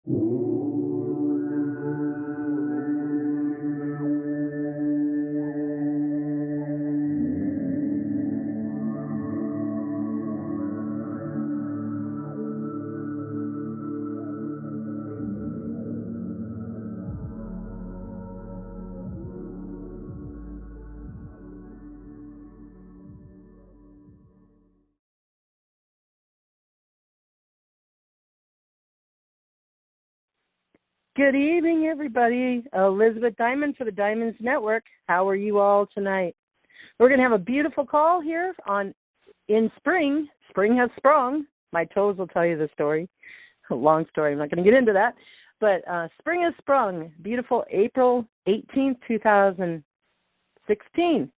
Good evening, everybody. Elizabeth Diamond for the Diamonds Network. How are you all tonight? We're going to have a beautiful call here in spring. Spring has sprung. My toes will tell you the story. A long story. I'm not going to get into that. But spring has sprung. Beautiful April 18th, 2016.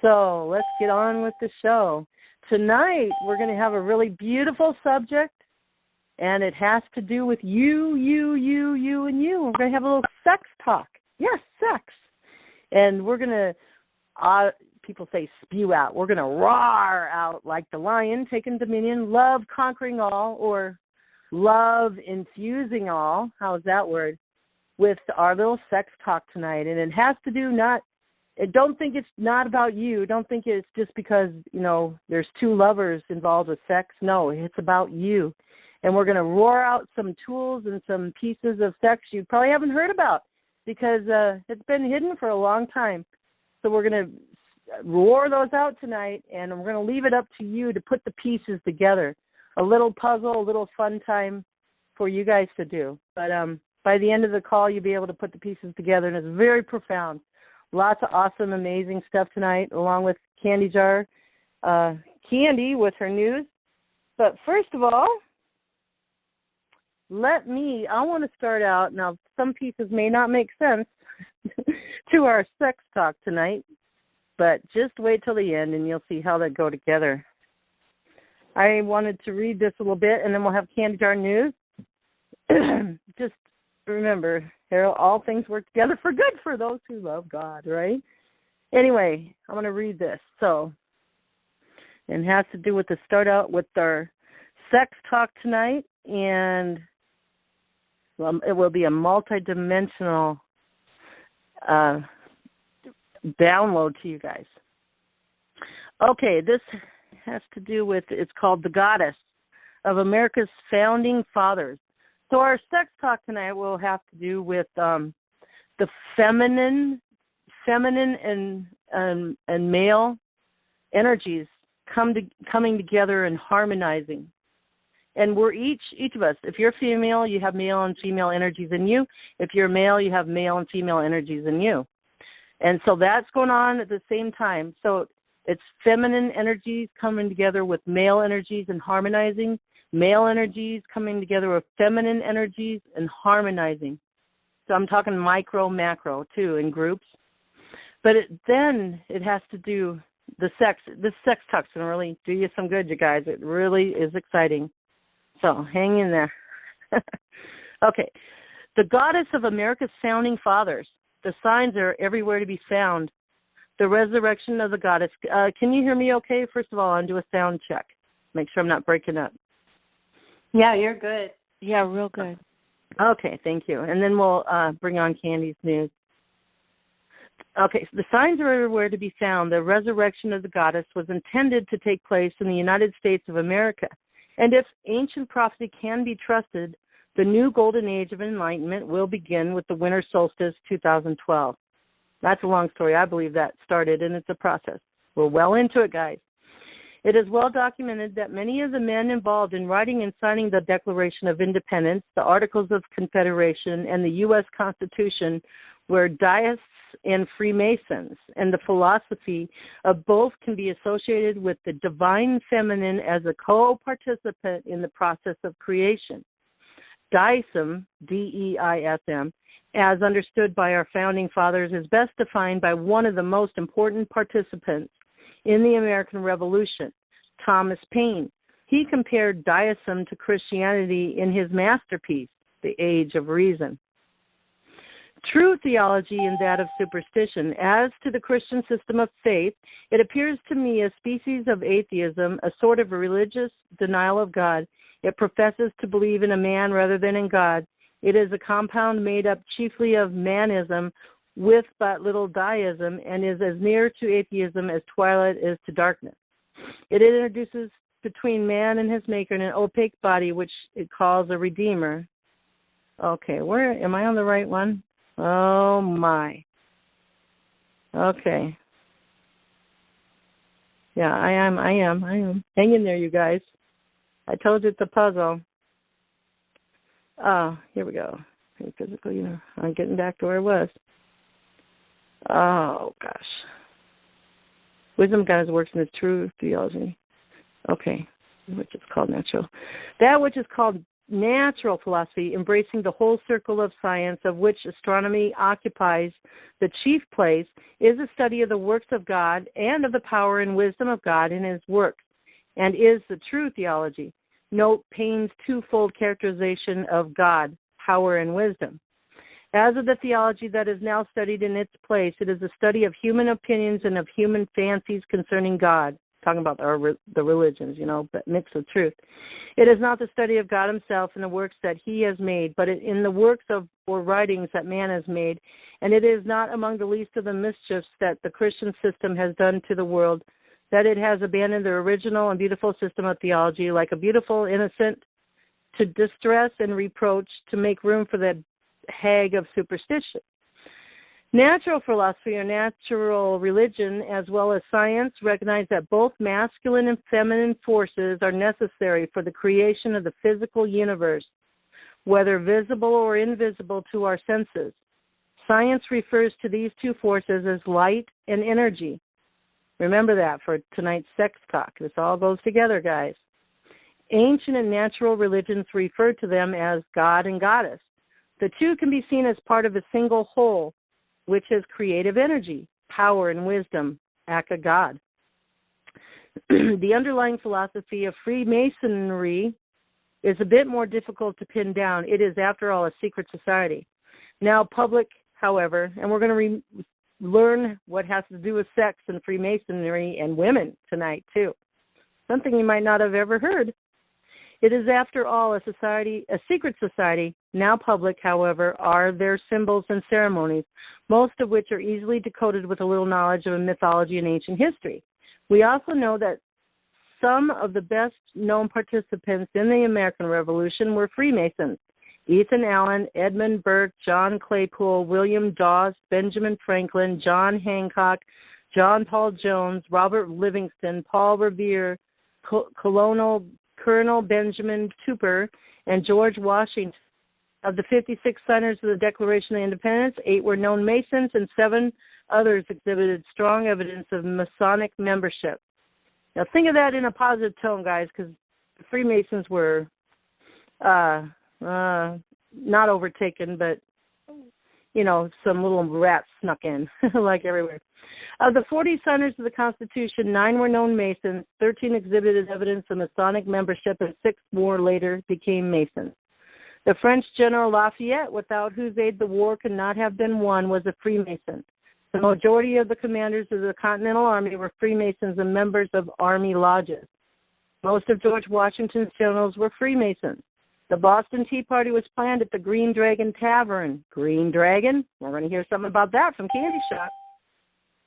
So let's get on with the show. Tonight, we're going to have a really beautiful subject. And it has to do with you, and you. We're going to have a little sex talk. Yes, sex. And we're going to, people say spew out. We're going to roar out like the lion taking dominion, love conquering all, or love infusing all. How's that word? With our little sex talk tonight. And it has to do don't think it's not about you. Don't think it's just because, there's two lovers involved with sex. No, it's about you. And we're going to roar out some tools and some pieces of sex you probably haven't heard about because it's been hidden for a long time. So we're going to roar those out tonight, and we're going to leave it up to you to put the pieces together. A little puzzle, a little fun time for you guys to do. But by the end of the call, you'll be able to put the pieces together, and it's very profound. Lots of awesome, amazing stuff tonight, along with Candy Jar, Candy with her news. But first of all, I want to start out, now some pieces may not make sense to our sex talk tonight, but just wait till the end and you'll see how they go together. I wanted to read this a little bit and then we'll have Candy Jar News. Just remember, all things work together for good for those who love God, right? Anyway, I'm going to read this. So, it has to do with the start out with our sex talk tonight, and it will be a multi-dimensional download to you guys. Okay, this has to do with, it's called The Goddess of America's Founding Fathers. So our sex talk tonight will have to do with the feminine and male energies coming together and harmonizing. And we're each of us, if you're female, you have male and female energies in you. If you're male, you have male and female energies in you. And so that's going on at the same time. So it's feminine energies coming together with male energies and harmonizing, male energies coming together with feminine energies and harmonizing. So I'm talking micro, macro, too, in groups. But then it has to do, this sex talk's going to really do you some good, you guys. It really is exciting. So hang in there. Okay. The Goddess of America's Founding Fathers. The signs are everywhere to be found. The resurrection of the goddess. Can you hear me okay? First of all, I'll do a sound check. Make sure I'm not breaking up. Yeah, you're good. Yeah, real good. Okay, thank you. And then we'll bring on Candy's news. Okay, so the signs are everywhere to be found. The resurrection of the goddess was intended to take place in the United States of America. And if ancient prophecy can be trusted, the new golden age of enlightenment will begin with the winter solstice 2012. That's a long story. I believe that started, and it's a process. We're well into it, guys. It is well documented that many of the men involved in writing and signing the Declaration of Independence, the Articles of Confederation, and the U.S. Constitution were deists and Freemasons, and the philosophy of both can be associated with the divine feminine as a co-participant in the process of creation. Deism, D-E-I-S-M, as understood by our founding fathers, is best defined by one of the most important participants in the American Revolution, Thomas Paine. He compared deism to Christianity in his masterpiece, The Age of Reason. True theology and that of superstition. As to the Christian system of faith, it appears to me a species of atheism, a sort of religious denial of God. It professes to believe in a man rather than in God. It is a compound made up chiefly of manism with but little deism, and is as near to atheism as twilight is to darkness. It introduces between man and his maker an opaque body which it calls a redeemer. Okay, where am I on the right one? Oh my. Okay. Yeah, I am. Hang in there, you guys. I told you it's a puzzle. Here we go. Physical, I'm getting back to where I was. Oh, gosh. Wisdom of God works in the true theology. Okay, which is called natural. That which is called natural philosophy, embracing the whole circle of science, of which astronomy occupies the chief place, is a study of the works of God and of the power and wisdom of God in his works, and is the true theology. Note Paine's twofold characterization of God, power and wisdom. As of the theology that is now studied in its place, it is a study of human opinions and of human fancies concerning God. Talking about the religions, but mixed with truth. It is not the study of God himself and the works that he has made, but in the works or writings that man has made. And it is not among the least of the mischiefs that the Christian system has done to the world that it has abandoned the original and beautiful system of theology, like a beautiful innocent, to distress and reproach, to make room for the hag of superstition. Natural philosophy or natural religion, as well as science, recognize that both masculine and feminine forces are necessary for the creation of the physical universe, whether visible or invisible to our senses. Science refers to these two forces as light and energy. Remember that for tonight's sex talk. This all goes together, guys. Ancient and natural religions refer to them as God and Goddess. The two can be seen as part of a single whole, which is creative energy, power, and wisdom, aka God. The underlying philosophy of Freemasonry is a bit more difficult to pin down. It is, after all, a secret society. Now public, however, and we're going to learn what has to do with sex and Freemasonry and women tonight, too. Something you might not have ever heard. It is, after all, a secret society. Now public, however, are their symbols and ceremonies, most of which are easily decoded with a little knowledge of mythology and ancient history. We also know that some of the best-known participants in the American Revolution were Freemasons. Ethan Allen, Edmund Burke, John Claypool, William Dawes, Benjamin Franklin, John Hancock, John Paul Jones, Robert Livingston, Paul Revere, Colonel Benjamin Tupper, and George Washington. Of the 56 signers of the Declaration of Independence, 8 were known Masons and 7 others exhibited strong evidence of Masonic membership. Now think of that in a positive tone, guys, because the Freemasons were not overtaken, but, some little rats snuck in, like everywhere. Of the 40 signers of the Constitution, 9 were known Masons, 13 exhibited evidence of Masonic membership, and 6 more later became Masons. The French General Lafayette, without whose aid the war could not have been won, was a Freemason. The majority of the commanders of the Continental Army were Freemasons and members of Army lodges. Most of George Washington's generals were Freemasons. The Boston Tea Party was planned at the Green Dragon Tavern. Green Dragon? We're going to hear something about that from Candy Shop.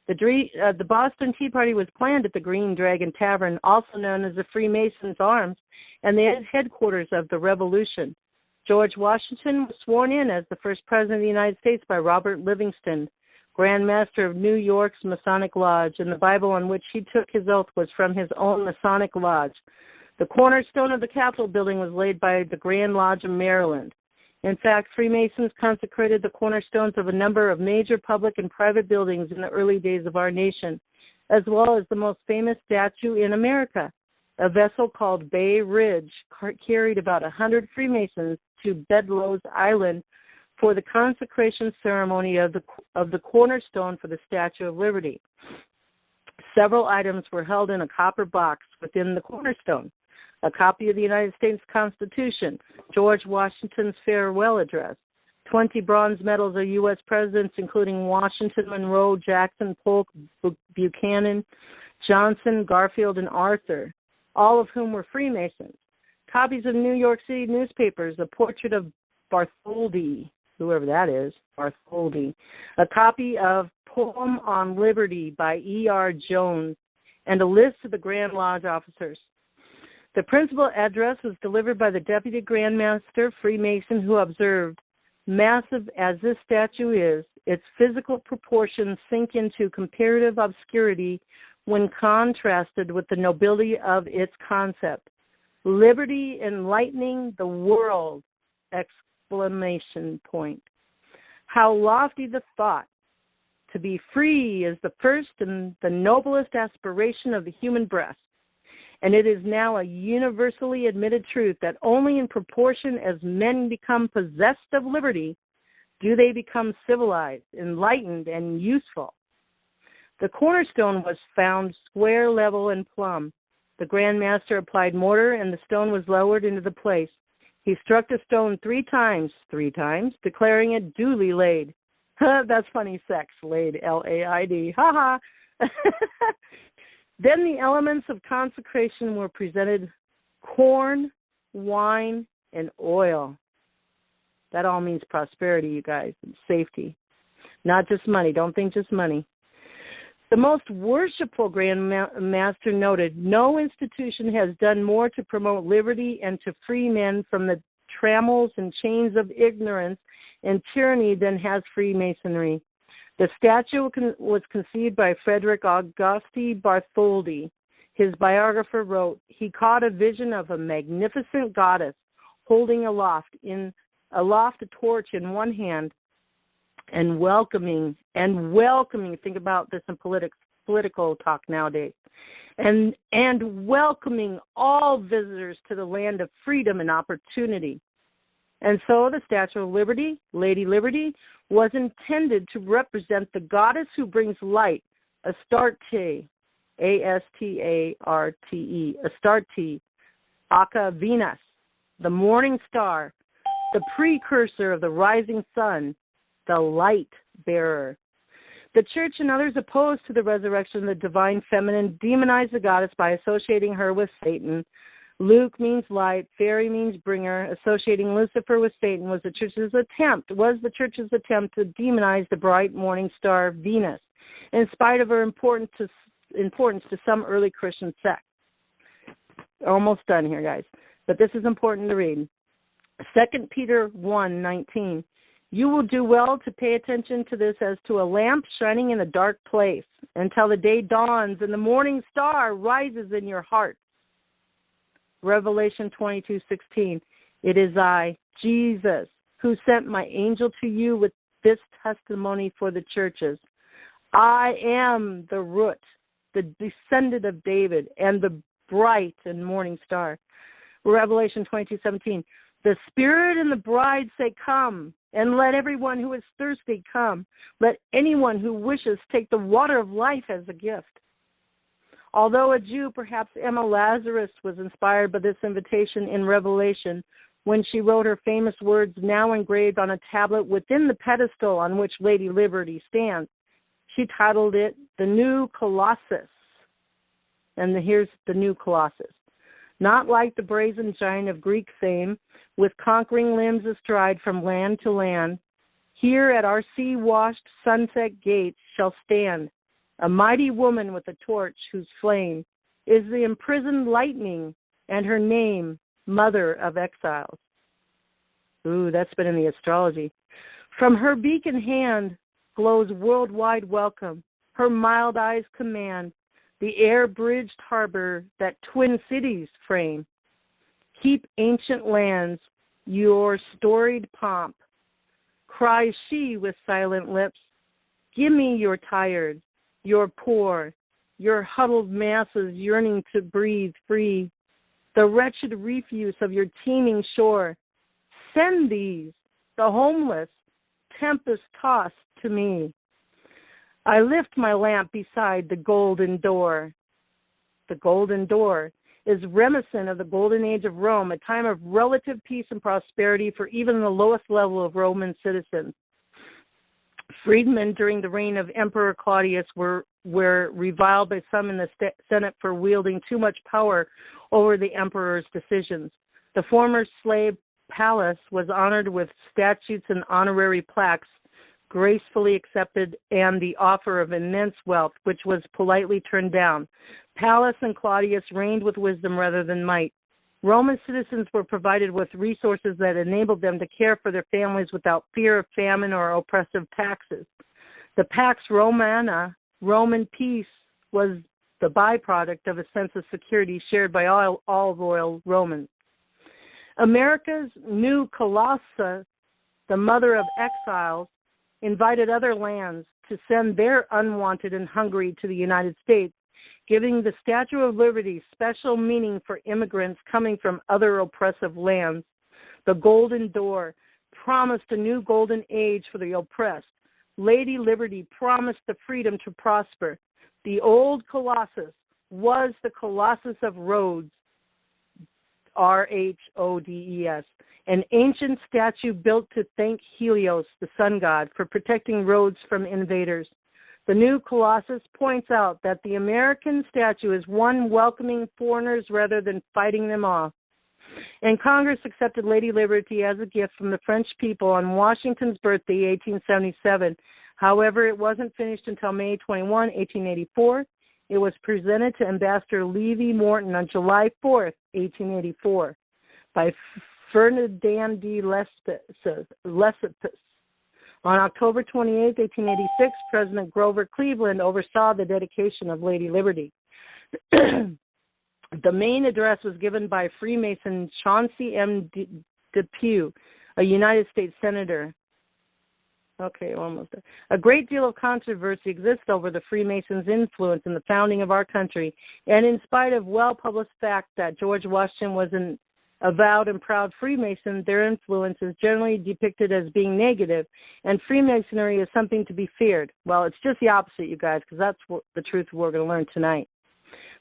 The Boston Tea Party was planned at the Green Dragon Tavern, also known as the Freemasons' Arms, and the headquarters of the Revolution. George Washington was sworn in as the first president of the United States by Robert Livingston, Grand Master of New York's Masonic Lodge, and the Bible on which he took his oath was from his own Masonic Lodge. The cornerstone of the Capitol building was laid by the Grand Lodge of Maryland. In fact, Freemasons consecrated the cornerstones of a number of major public and private buildings in the early days of our nation, as well as the most famous statue in America. A vessel called Bay Ridge carried about 100 Freemasons to Bedloe's Island for the consecration ceremony of the cornerstone for the Statue of Liberty. Several items were held in a copper box within the cornerstone: a copy of the United States Constitution, George Washington's farewell address, 20 bronze medals of U.S. presidents, including Washington, Monroe, Jackson, Polk, Buchanan, Johnson, Garfield, and Arthur, all of whom were Freemasons. Copies of New York City newspapers, a portrait of Bartholdi, whoever that is, Bartholdi, a copy of Poem on Liberty by E.R. Jones, and a list of the Grand Lodge officers. The principal address was delivered by the Deputy Grand Master Freemason, who observed, "Massive as this statue is, its physical proportions sink into comparative obscurity when contrasted with the nobility of its concept. Liberty enlightening the world! Exclamation point. How lofty the thought! To be free is the first and the noblest aspiration of the human breast. And it is now a universally admitted truth that only in proportion as men become possessed of liberty do they become civilized, enlightened, and useful." The cornerstone was found square, level, and plumb. The Grand Master applied mortar, and the stone was lowered into the place. He struck the stone three times, declaring it duly laid. That's funny, sex, laid, L-A-I-D, ha-ha. Then the elements of consecration were presented: corn, wine, and oil. That all means prosperity, you guys, and safety. Not just money. Don't think just money. The most worshipful Grand Master noted, "No institution has done more to promote liberty and to free men from the trammels and chains of ignorance and tyranny than has Freemasonry." The statue was conceived by Frederick Auguste Bartholdi. His biographer wrote, "He caught a vision of a magnificent goddess holding aloft a torch in one hand and welcoming, think about this in political talk nowadays, and welcoming all visitors to the land of freedom and opportunity." And so the Statue of Liberty, Lady Liberty, was intended to represent the goddess who brings light, Astarte, A-S-T-A-R-T-E, Astarte, aka Venus, the morning star, the precursor of the rising sun, the light bearer. The Church and others opposed to the resurrection of the divine feminine demonized the goddess by associating her with Satan. Luke means light, fairy means bringer. Associating Lucifer with Satan was the Church's attempt to demonize the bright morning star Venus, in spite of her importance to some early Christian sects. Almost done here, guys, but this is important to read. 2 Peter 1:19. "You will do well to pay attention to this as to a lamp shining in a dark place until the day dawns and the morning star rises in your heart." Revelation 22:16. "It is I, Jesus, who sent my angel to you with this testimony for the churches. I am the root, the descendant of David, and the bright and morning star." Revelation 22:17. "The Spirit and the bride say, 'Come,' and let everyone who is thirsty come. Let anyone who wishes take the water of life as a gift." Although a Jew, perhaps Emma Lazarus was inspired by this invitation in Revelation when she wrote her famous words, now engraved on a tablet within the pedestal on which Lady Liberty stands. She titled it "The New Colossus." And here's the new Colossus. "Not like the brazen giant of Greek fame, with conquering limbs astride from land to land, here at our sea-washed sunset gates shall stand a mighty woman with a torch whose flame is the imprisoned lightning, and her name, Mother of Exiles." Ooh, that's been in the astrology. "From her beacon hand glows worldwide welcome. Her mild eyes command the air-bridged harbor that twin cities frame. Keep ancient lands your storied pomp. Cries she with silent lips, give me your tired, your poor, your huddled masses yearning to breathe free, the wretched refuse of your teeming shore. Send these, the homeless, tempest-tossed to me. I lift my lamp beside the golden door." The golden door is reminiscent of the golden age of Rome, a time of relative peace and prosperity for even the lowest level of Roman citizens. Freedmen during the reign of Emperor Claudius were reviled by some in the Senate for wielding too much power over the emperor's decisions. The former slave palace was honored with statutes and honorary plaques, gracefully accepted, and the offer of immense wealth, which was politely turned down. Pallas and Claudius reigned with wisdom rather than might. Roman citizens were provided with resources that enabled them to care for their families without fear of famine or oppressive taxes. The Pax Romana, Roman peace, was the byproduct of a sense of security shared by all royal Romans. America's new Colossus, the mother of exiles, invited other lands to send their unwanted and hungry to the United States, giving the Statue of Liberty special meaning for immigrants coming from other oppressive lands. The Golden Door promised a new golden age for the oppressed. Lady Liberty promised the freedom to prosper. The old Colossus was the Colossus of Rhodes, Rhodes, an ancient statue built to thank Helios, the sun god, for protecting Rhodes from invaders. The new Colossus points out that the American statue is one welcoming foreigners rather than fighting them off. And Congress accepted Lady Liberty as a gift from the French people on Washington's birthday, 1877. However, it wasn't finished until May 21, 1884. It was presented to Ambassador Levi Morton on July 4, 1884, by Ferdinand de Lesseps. On October 28, 1886, President Grover Cleveland oversaw the dedication of Lady Liberty. The main address was given by Freemason Chauncey M. Depew, a United States Senator. Okay, almost there. A great deal of controversy exists over the Freemasons' influence in the founding of our country, and in spite of well-published fact that George Washington was an avowed and proud Freemason, their influence is generally depicted as being negative, and Freemasonry is something to be feared. Well, it's just the opposite, you guys, because that's what the truth we're going to learn tonight.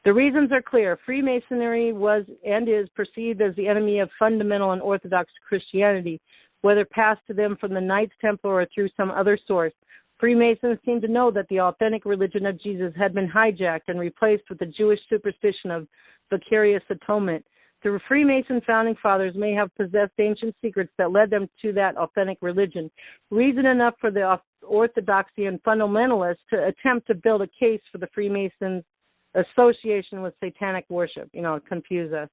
The reasons are clear. Freemasonry was and is perceived as the enemy of fundamental and orthodox Christianity, whether passed to them from the Knights Templar or through some other source. Freemasons seem to know that the authentic religion of Jesus had been hijacked and replaced with the Jewish superstition of vicarious atonement. The Freemason founding fathers may have possessed ancient secrets that led them to that authentic religion. Reason enough for the orthodoxy and fundamentalists to attempt to build a case for the Freemasons' association with satanic worship, confuse us.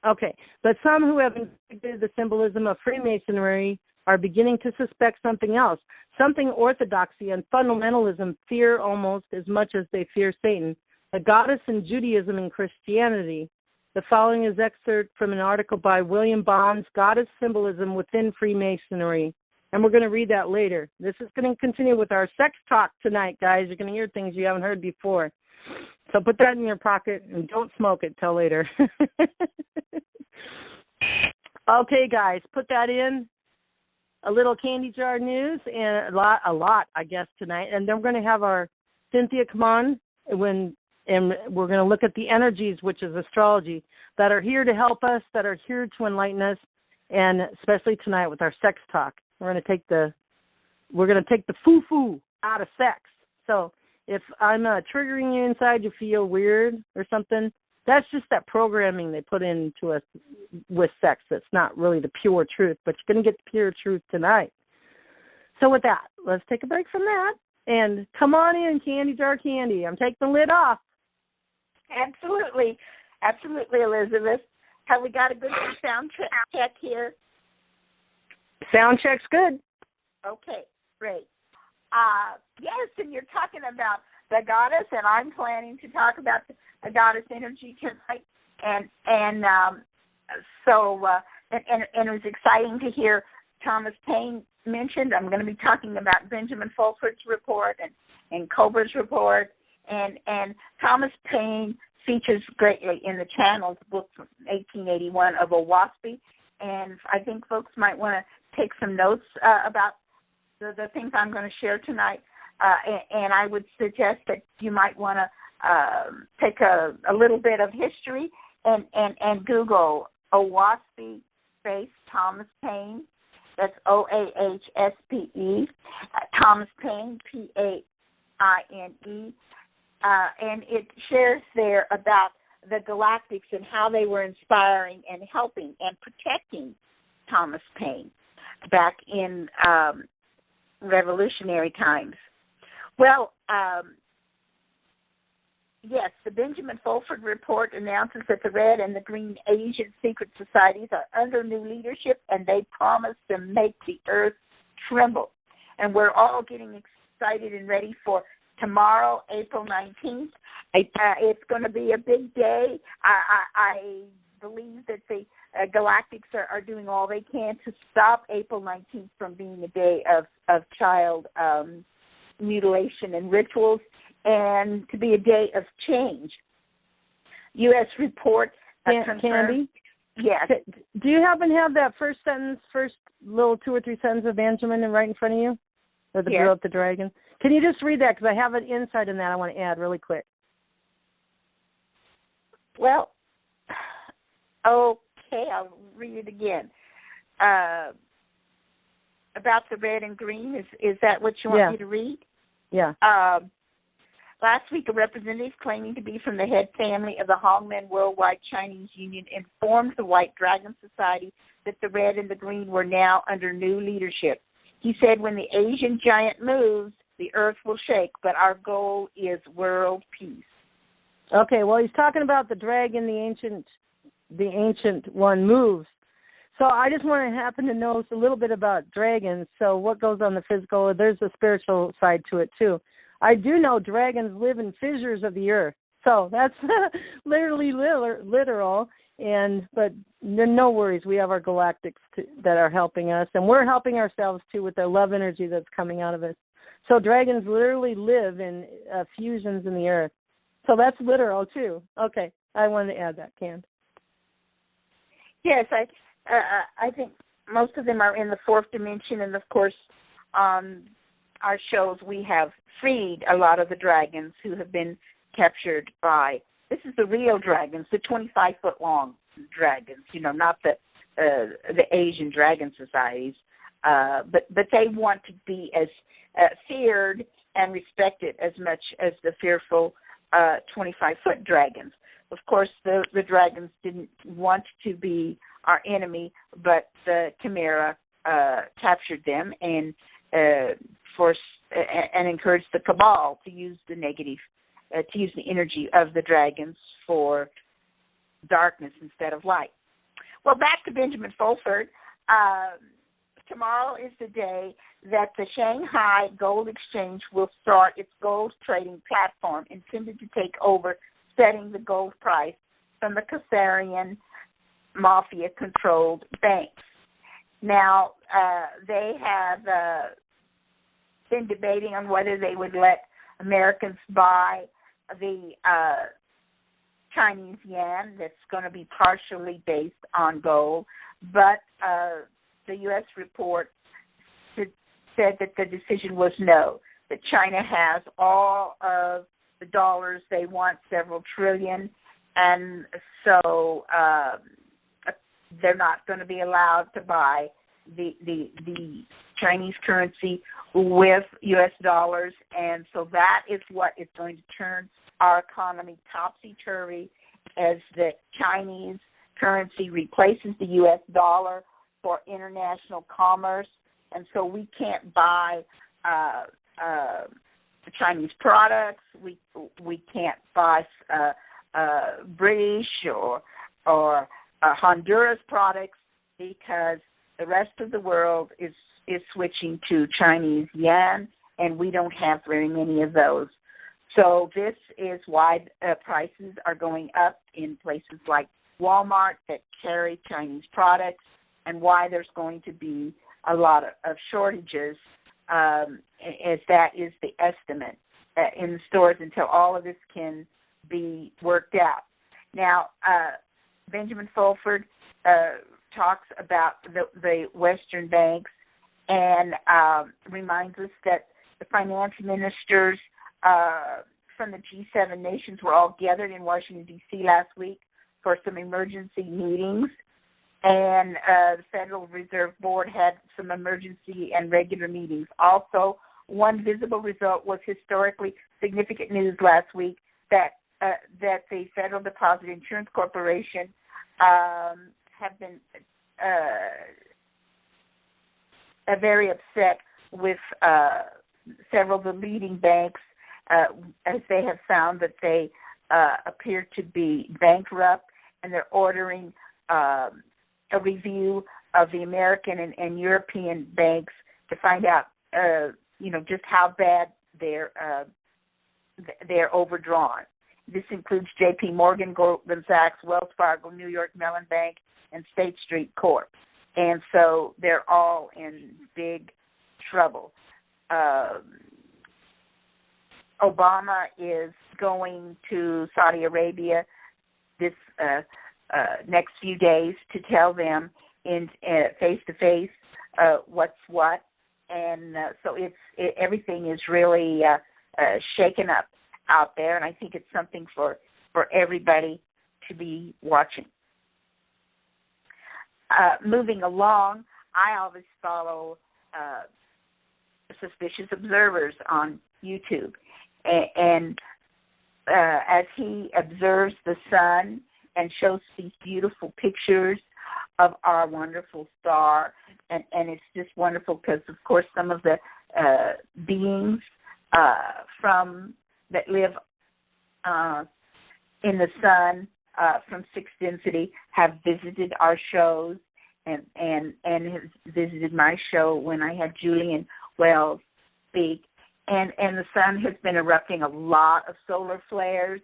Okay, but some who have investigated the symbolism of Freemasonry are beginning to suspect something else, something orthodoxy and fundamentalism fear almost as much as they fear Satan, a goddess in Judaism and Christianity. The following is excerpt from an article by William Bonds, Goddess Symbolism Within Freemasonry, and we're going to read that later. This is going to continue with our sex talk tonight, guys. You're going to hear things you haven't heard before. So put that in your pocket and don't smoke it till later. Okay, guys, put that in. A little candy jar news and a lot, I guess, tonight. And then we're going to have our Cynthia come on and we're going to look at the energies, which is astrology, that are here to help us, that are here to enlighten us, and especially tonight with our sex talk. We're going to take the foo-foo out of sex. So if I'm triggering you inside, you feel weird or something, that's just that programming they put into us with sex. That's not really the pure truth, but you're going to get the pure truth tonight. So with that, let's take a break from that. And come on in, Candy Jar Candy. I'm taking the lid off. Absolutely. Absolutely, Elizabeth. Have we got a good sound check here? Sound check's good. Okay, great. Yes, and you're talking about the goddess, and I'm planning to talk about the goddess energy tonight. And it was exciting to hear Thomas Paine mentioned. I'm going to be talking about Benjamin Fulford's report and Cobra's report. And Thomas Paine features greatly in the Channels book from 1881 of Owaspy. And I think folks might want to take some notes about the things I'm going to share tonight. And I would suggest that you might want to take a little bit of history and Google Owaspy space Thomas Paine. That's Oahspe. Thomas Paine, Paine. And it shares there about the Galactics and how they were inspiring and helping and protecting Thomas Paine back in revolutionary times. Well, yes, the Benjamin Fulford report announces that the Red and the Green Asian secret societies are under new leadership, and they promise to make the earth tremble. And we're all getting excited and ready for tomorrow, April 19th. It's going to be a big day. I believe that the Galactics are doing all they can to stop April 19th from being a day of child mutilation and rituals, and to be a day of change. U.S. report Candy? Yes. Do you happen to have that first little 2 or 3 sentences of Benjamin right in front of you? Or the Yes. Blew Up the Dragon? Can you just read that? Because I have an insight in that I want to add really quick. Well, okay, I'll read it again. About the red and green, is that what you want me to read? Yeah. Last week, a representative claiming to be from the head family of the Hongmen Worldwide Chinese Union informed the White Dragon Society that the red and the green were now under new leadership. He said, when the Asian giant moves, the earth will shake, but our goal is world peace. Okay, well, he's talking about the dragon, the ancient one moves. So I just want to happen to know a little bit about dragons. So what goes on the physical, there's a spiritual side to it too. I do know dragons live in fissures of the earth. So that's literally literal. But no worries, we have our galactics that are helping us, and we're helping ourselves too with the love energy that's coming out of us. So dragons literally live in fusions in the earth. So that's literal too. Okay, I wanted to add that, Cand. Yes, I think most of them are in the fourth dimension, and of course, on our shows we have freed a lot of the dragons who have been captured by. This is the real dragons, the 25-foot long dragons. Not the Asian dragon societies, but they want to be as feared and respected as much as the fearful 25-foot dragons. Of course, the dragons didn't want to be our enemy, but the Chimera captured them and forced and encouraged the Cabal to use the negative, to use the energy of the dragons for darkness instead of light. Well, back to Benjamin Fulford. Tomorrow is the day that the Shanghai Gold Exchange will start its gold trading platform intended to take over, setting the gold price from the Khazarian mafia-controlled banks. Now, they have been debating on whether they would let Americans buy the Chinese yuan that's going to be partially based on gold, but the U.S. report said that the decision was no, that China has all of the dollars they want, several trillion, and so they're not going to be allowed to buy the Chinese currency with U.S. dollars, and so that is what is going to turn our economy topsy-turvy as the Chinese currency replaces the U.S. dollar for international commerce, and so we can't buy Chinese products. We can't buy British or Honduras products because the rest of the world is switching to Chinese yuan, and we don't have very many of those. So this is why prices are going up in places like Walmart that carry Chinese products, and why there's going to be a lot of shortages, as that is the estimate in the stores until all of this can be worked out. Now, Benjamin Fulford talks about the Western banks and reminds us that the finance ministers from the G7 nations were all gathered in Washington, D.C. last week for some emergency meetings, and the Federal Reserve Board had some emergency and regular meetings. Also, one visible result was historically significant news last week that that the Federal Deposit Insurance Corporation have been very upset with several of the leading banks, as they have found that they appear to be bankrupt, and they're ordering a review of the American and European banks to find out, just how bad they're overdrawn. This includes J.P. Morgan, Goldman Sachs, Wells Fargo, New York Mellon Bank, and State Street Corp. And so they're all in big trouble. Obama is going to Saudi Arabia this next few days to tell them in face-to-face what's what. And so everything is really shaken up out there, and I think it's something for everybody to be watching. Moving along, I always follow Suspicious Observers on YouTube, and as he observes the sun and shows these beautiful pictures of our wonderful star, and it's just wonderful because, of course, some of the beings that live in the sun from Sixth Density have visited our shows and has visited my show when I had Julian Wells speak. And the sun has been erupting a lot of solar flares,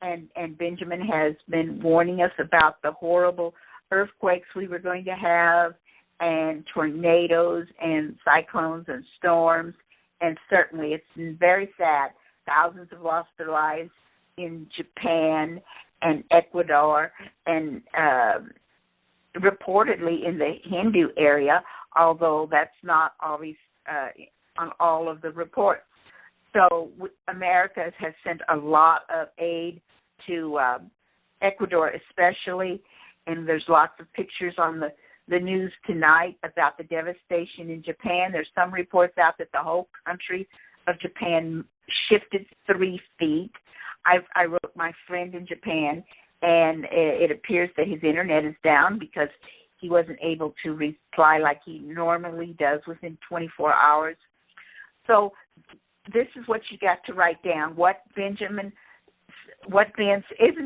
and Benjamin has been warning us about the horrible earthquakes we were going to have, and tornadoes and cyclones and storms. And certainly it's very sad. Thousands have lost their lives in Japan and Ecuador, and reportedly in the Hindu area, although that's not always on all of the reports. So America has sent a lot of aid to Ecuador especially, and there's lots of pictures on the news tonight about the devastation in Japan. There's some reports out that the whole country of Japan shifted 3 feet. I wrote my friend in Japan, and it appears that his internet is down because he wasn't able to reply like he normally does within 24 hours. So this is what you got to write down. Isn't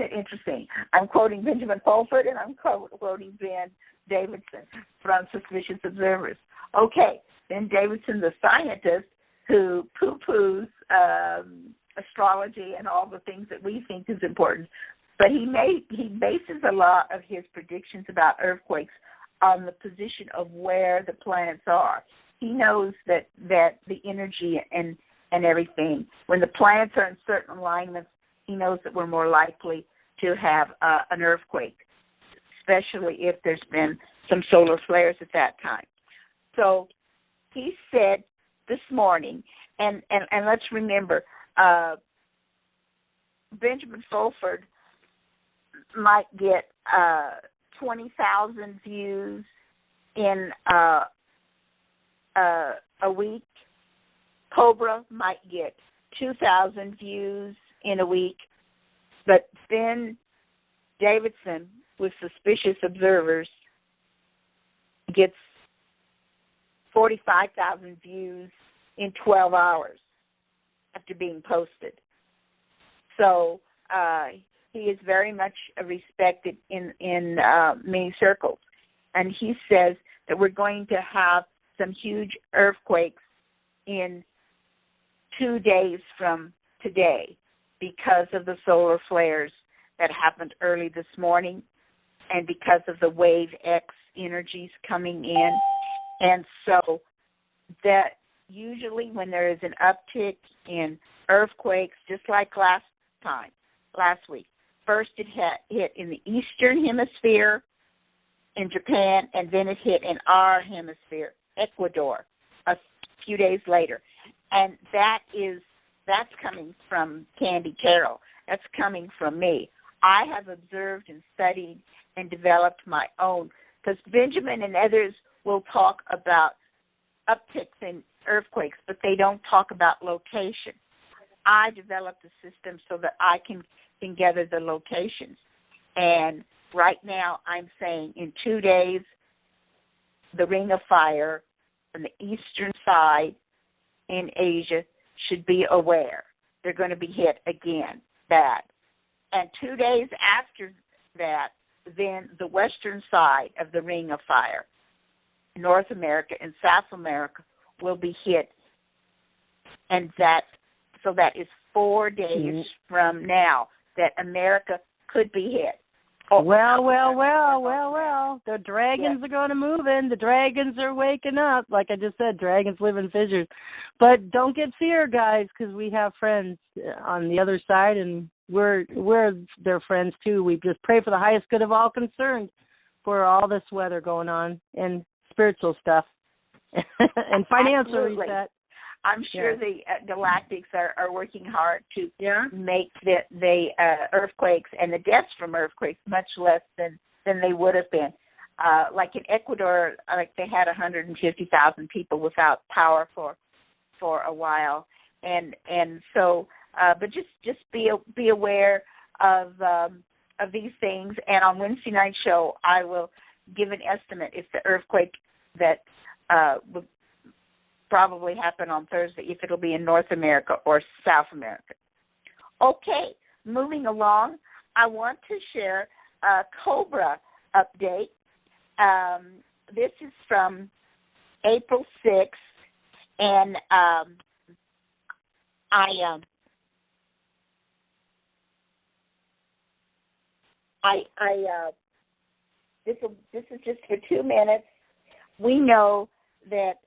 it interesting? I'm quoting Benjamin Fulford, and I'm quoting Ben Davidson from Suspicious Observers. Okay, Ben Davidson, the scientist who poo-poos astrology and all the things that we think is important, but he bases a lot of his predictions about earthquakes on the position of where the planets are. He knows that the energy and everything, when the planets are in certain alignments, he knows that we're more likely to have an earthquake, especially if there's been some solar flares at that time. So he said this morning, and let's remember, Benjamin Fulford might get 20,000 views in a week. Cobra might get 2,000 views in a week, but Ben Davidson with Suspicious Observers gets 45,000 views in 12 hours after being posted. So he is very much respected in many circles. And he says that we're going to have some huge earthquakes in 2 days from today because of the solar flares that happened early this morning and because of the wave X energies coming in. And so that usually when there is an uptick in earthquakes, just like last week, first it hit in the eastern hemisphere in Japan, and then it hit in our hemisphere, Ecuador, a few days later. And that's coming from Candy Carroll. That's coming from me. I have observed and studied and developed my own, because Benjamin and others will talk about upticks in earthquakes, but they don't talk about location. I developed a system so that I can can gather the locations. And right now I'm saying in 2 days, the Ring of Fire on the eastern side in Asia should be aware. They're going to be hit again, bad. And 2 days after that, then the western side of the Ring of Fire, North America and South America, will be hit. And that is 4 days from now that America could be hit. Oh, well. The dragons are going to move in. The dragons are waking up. Like I just said, dragons live in fissures. But don't get feared, guys, because we have friends on the other side, and we're their friends, too. We just pray for the highest good of all concerned for all this weather going on and spiritual stuff and financial reset. I'm sure the Galactics are working hard to make the earthquakes and the deaths from earthquakes much less than they would have been. Like in Ecuador, like they had 150,000 people without power for a while, and so but just be aware of these things. And on Wednesday night show, I will give an estimate if the earthquake that would probably happen on Thursday, if it'll be in North America or South America. Okay, moving along, I want to share a Cobra update. This is from April 6th, and this is just for 2 minutes. We know that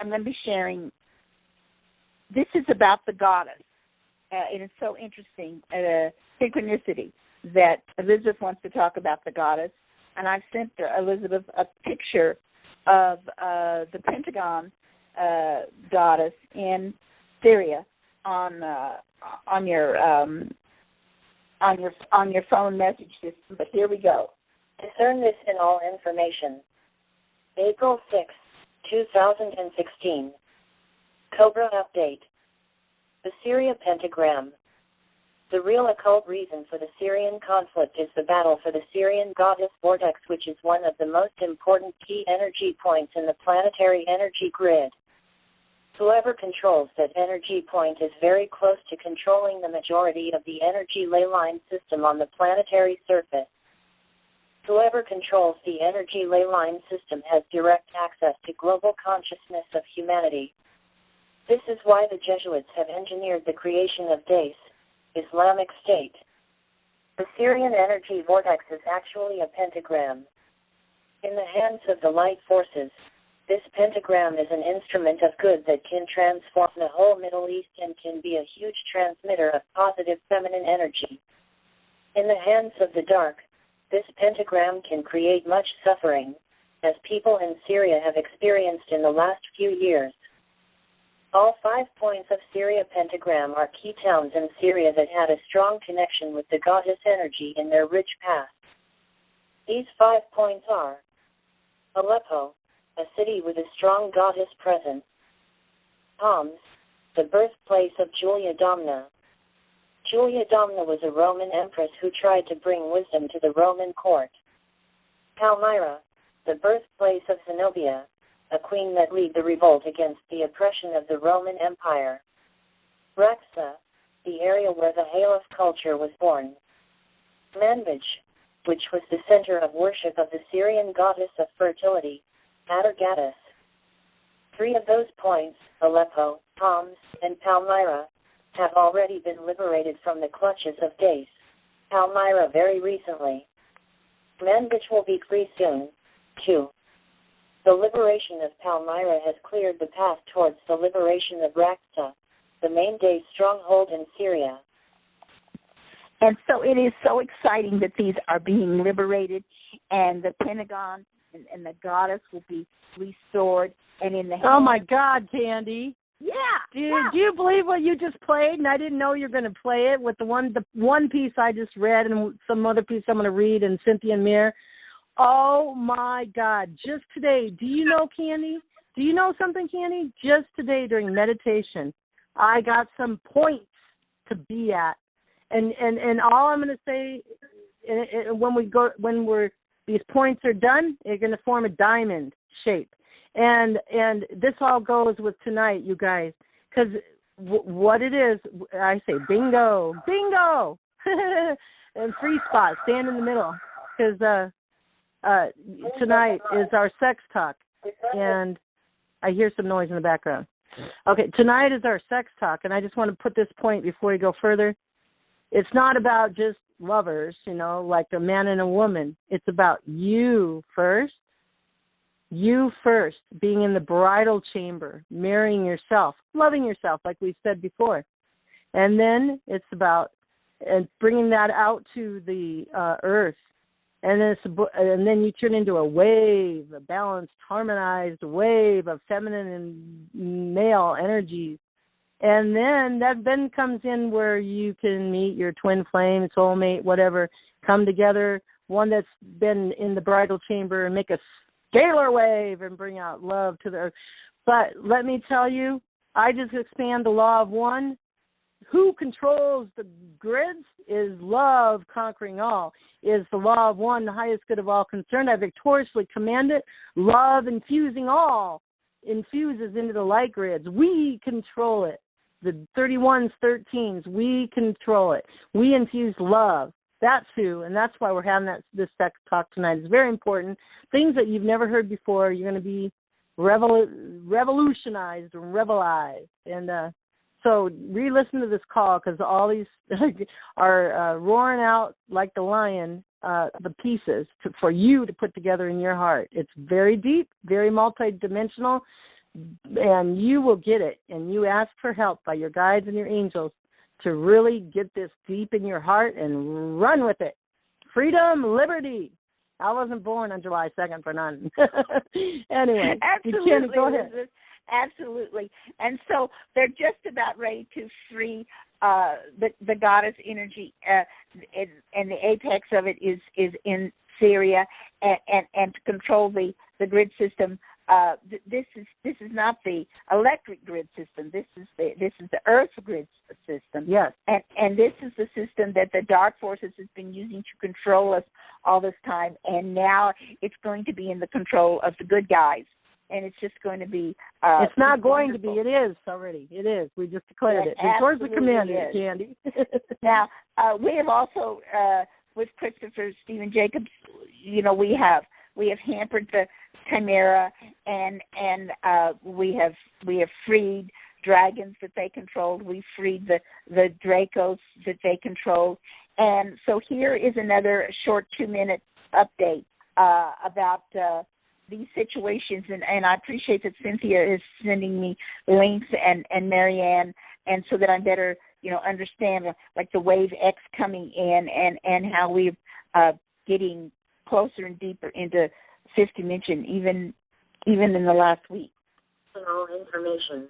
I'm going to be sharing. This is about the goddess, and it's so interesting, synchronicity, that Elizabeth wants to talk about the goddess, and I've sent Elizabeth a picture of the Pentagon goddess in Syria on your phone message system. But here we go. Discern this in all information. April 6, 2016. Cobra Update. The Syria Pentagram. The real occult reason for the Syrian conflict is the battle for the Syrian goddess vortex, which is one of the most important key energy points in the planetary energy grid. Whoever controls that energy point is very close to controlling the majority of the energy ley line system on the planetary surface. Whoever controls the energy ley line system has direct access to global consciousness of humanity. This is why the Jesuits have engineered the creation of Daesh, Islamic State. The Syrian energy vortex is actually a pentagram. In the hands of the light forces, this pentagram is an instrument of good that can transform the whole Middle East and can be a huge transmitter of positive feminine energy. In the hands of the dark, this pentagram can create much suffering, as people in Syria have experienced in the last few years. All 5 points of Syria pentagram are key towns in Syria that had a strong connection with the goddess energy in their rich past. These 5 points are Aleppo, a city with a strong goddess presence; Homs, the birthplace of Julia Domna. Julia Domna was a Roman empress who tried to bring wisdom to the Roman court. Palmyra, the birthplace of Zenobia, a queen that led the revolt against the oppression of the Roman Empire. Raxa, the area where the Halaf culture was born. Manbij, which was the center of worship of the Syrian goddess of fertility, Atargatis. 3 of those points, Aleppo, Homs, and Palmyra, have already been liberated from the clutches of Daesh, Palmyra very recently. Manbij will be free soon, too. The liberation of Palmyra has cleared the path towards the liberation of Raxa, the main Daesh stronghold in Syria. And so it is so exciting that these are being liberated, and the Pentagon and the goddess will be restored. And in the oh my God, Candy! Yeah. Do you believe what you just played? And I didn't know you were going to play it with the one piece I just read and some other piece I'm going to read in Cynthia Mir. Oh my God! Just today, do you know, Candy? Do you know something, Candy? Just today during meditation, I got some points to be at. And all I'm going to say, when these points are done, they're going to form a diamond shape. And this all goes with tonight, you guys, because what it is, I say bingo, and free spot, stand in the middle, because tonight is our sex talk, and I hear some noise in the background. Okay, tonight is our sex talk, and I just want to put this point before we go further. It's not about just lovers, like a man and a woman. It's about you first, being in the bridal chamber, marrying yourself, loving yourself, like we said before. And then it's about bringing that out to the earth. And then you turn into a wave, a balanced, harmonized wave of feminine and male energies. And then that then comes in where you can meet your twin flame, soulmate, whatever, come together, one that's been in the bridal chamber, and make a scalar wave and bring out love to the earth. But let me tell you, I just expand the law of one. Who controls the grids is love conquering all, is the law of one, the highest good of all concerned. I victoriously command it. Love infusing all infuses into the light grids. We control it. The 31s, 13s, we control it. We infuse love. That's who, and that's why we're having this sex talk tonight. It's very important. Things that you've never heard before, you're going to be revolutionized and revelized. And so re-listen to this call, because all these are roaring out like the lion, the pieces for you to put together in your heart. It's very deep, very multidimensional, and you will get it. And you ask for help by your guides and your angels to really get this deep in your heart and run with it. Freedom, liberty. I wasn't born on July 2nd for none. Anyway, absolutely, go ahead. Elizabeth. Absolutely. And so they're just about ready to free the goddess energy, and the apex of it is in Syria, and to control the grid system. This is not the electric grid system. This is the Earth grid system. Yes. And this is the system that the dark forces has been using to control us all this time, and now it's going to be in the control of the good guys. And it's just going to be. It's not going wonderful. to be. It is already. It is. We just declared it. Towards the commandment, Candy. Now we have also with Christopher Stephen Jacobs. We have hampered the Chimera, and we have freed dragons that they controlled. We freed the Dracos that they controlled. And so here is another short 2-minute update about. These situations, and I appreciate that Cynthia is sending me links and Marianne, and so that I better, understand like the wave X coming in and how we're getting closer and deeper into fifth dimension, even in the last week. All information.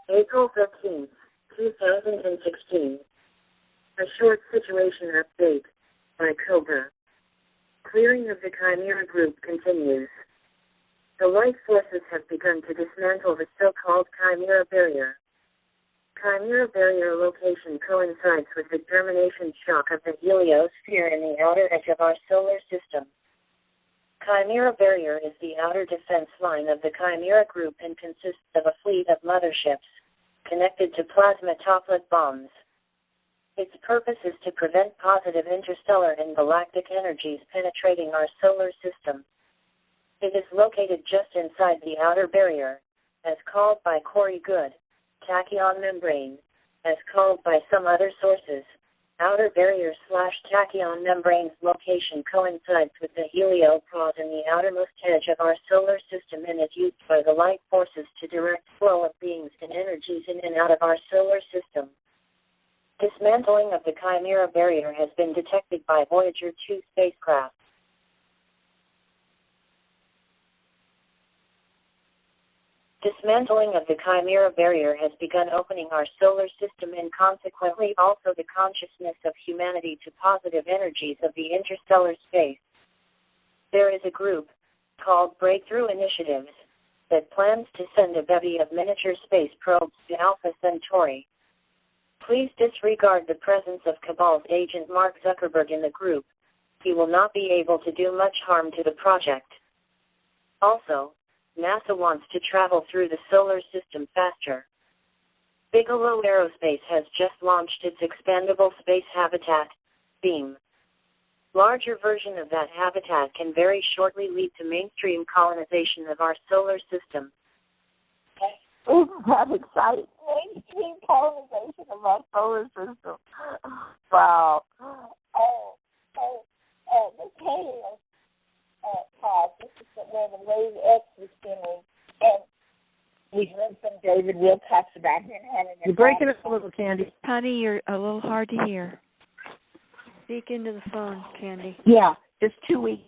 April 15th, 2016. A short situation update by Cobra. Clearing of the Chimera group continues. The light forces have begun to dismantle the so-called Chimera barrier. Chimera barrier location coincides with the termination shock of the heliosphere in the outer edge of our solar system. Chimera barrier is the outer defense line of the Chimera group and consists of a fleet of motherships connected to plasma toplet bombs. Its purpose is to prevent positive interstellar and galactic energies penetrating our solar system. It is located just inside the outer barrier, as called by Corey Good, tachyon membrane, as called by some other sources. Outer barrier/tachyon membrane's location coincides with the heliopause in the outermost edge of our solar system and is used by the light forces to direct flow of beings and energies in and out of our solar system. Dismantling of the Chimera barrier has been detected by Voyager 2 spacecraft. Dismantling of the Chimera barrier has begun opening our solar system and consequently also the consciousness of humanity to positive energies of the interstellar space. There is a group, called Breakthrough Initiatives, that plans to send a bevy of miniature space probes to Alpha Centauri. Please disregard the presence of Cabal's agent Mark Zuckerberg in the group. He will not be able to do much harm to the project. Also, NASA wants to travel through the solar system faster. Bigelow Aerospace has just launched its expandable space habitat, BEAM. Larger version of that habitat can very shortly lead to mainstream colonization of our solar system. Isn't that exciting? Mainstream colonization of our solar system. Wow. This Halo pod, this is where the Wave X is spinning, and we heard from David Wilcox about him having You're breaking up a little, Candy. Honey, you're a little hard to hear. Speak into the phone, Candy. Yeah, just 2 weeks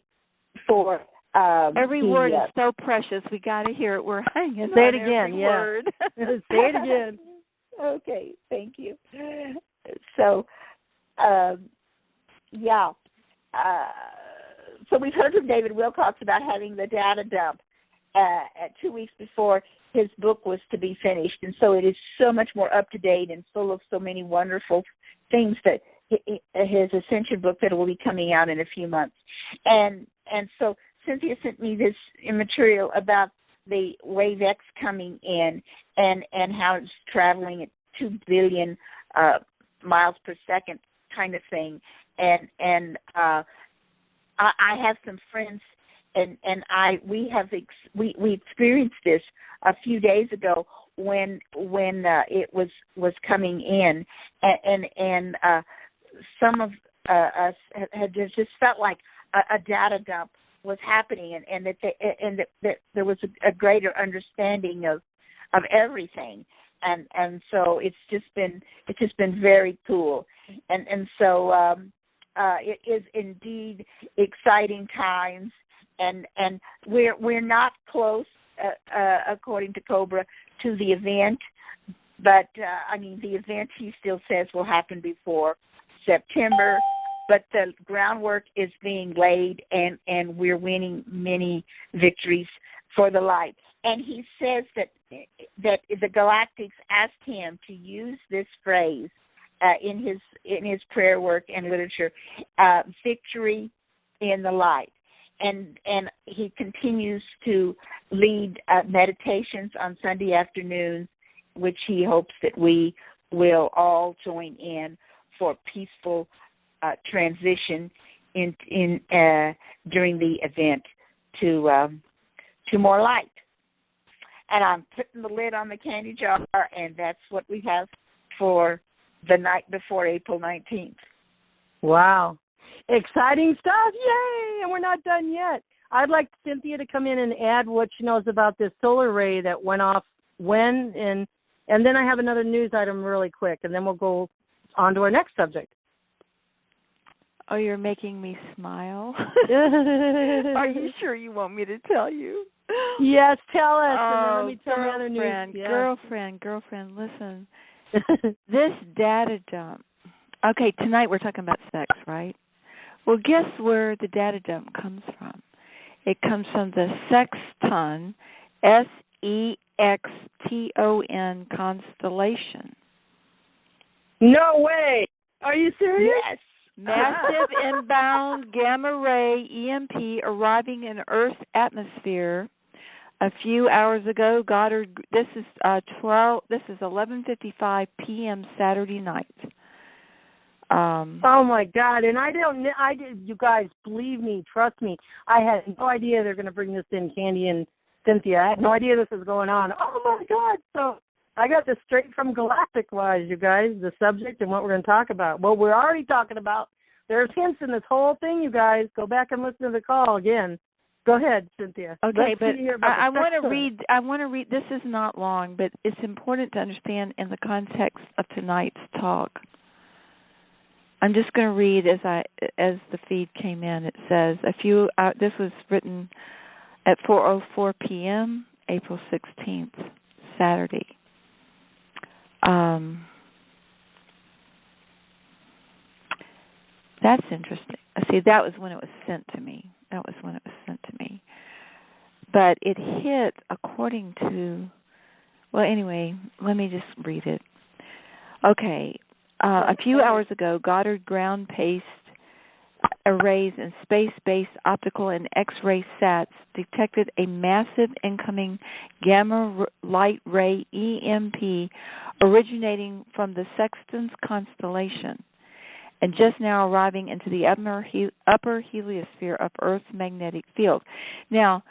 before. Every word is so precious. We got to hear it. We're hanging Say on it again, every yeah. word. Say it again. Okay, thank you. So, yeah. So we've heard from David Wilcox about having the data dump 2 weeks before his book was to be finished, and so it is so much more up to date and full of so many wonderful things that his Ascension book that will be coming out in a few months. And so Cynthia sent me this material about the Wave X coming in and how it's traveling at 2 billion miles per second kind of thing. And I have some friends and we experienced this a few days ago when it was coming in, and some of us had just felt like a data dump was happening, and that there was a greater understanding of everything, and so it's just been very cool, and so it is indeed exciting times, and we're not close according to Cobra to the event, but the event he still says will happen before September. But the groundwork is being laid, and we're winning many victories for the light. And he says that the Galactics asked him to use this phrase in his prayer work and literature, victory in the light. And he continues to lead meditations on Sunday afternoons, which he hopes that we will all join in for peaceful transition during the event to more light. And I'm putting the lid on the candy jar, and that's what we have for the night before April 19th. Wow. Exciting stuff. Yay! And we're not done yet. I'd like Cynthia to come in and add what she knows about this solar ray that went off when, and then I have another news item really quick, and then we'll go on to our next subject. Oh, you're making me smile. Are you sure you want me to tell you? Yes, tell us. Oh, and then let me tell my other news. Girlfriend, listen. This data dump. Okay, tonight we're talking about sex, right? Well, guess where the data dump comes from? It comes from the Sexton, Sexton constellation. No way. Are you serious? Yes. Massive inbound gamma ray EMP arriving in Earth's atmosphere a few hours ago. Goddard. This is 11:55 p.m. Saturday night. Oh my God! And you guys, believe me, trust me. I had no idea they're going to bring this in, Candy and Cynthia. I had no idea this was going on. Oh my God! So I got this straight from Galactic Wise, you guys, the subject and what we're going to talk about. Well, we're already talking about. There's hints in this whole thing, you guys. Go back and listen to the call again. Go ahead, Cynthia. Okay, but I want to read. I want to read. This is not long, but it's important to understand in the context of tonight's talk. I'm just going to read as the feed came in. It says this was written at 4:04 p.m. April 16th, Saturday. That's interesting. See, that was when it was sent to me. But it hit according to, well, anyway, let me just read it. Okay, A few hours ago, Goddard ground-based arrays and space-based optical and X-ray sats detected a massive incoming gamma light ray EMP originating from the Sextans constellation and just now arriving into the upper heliosphere of Earth's magnetic field. Now,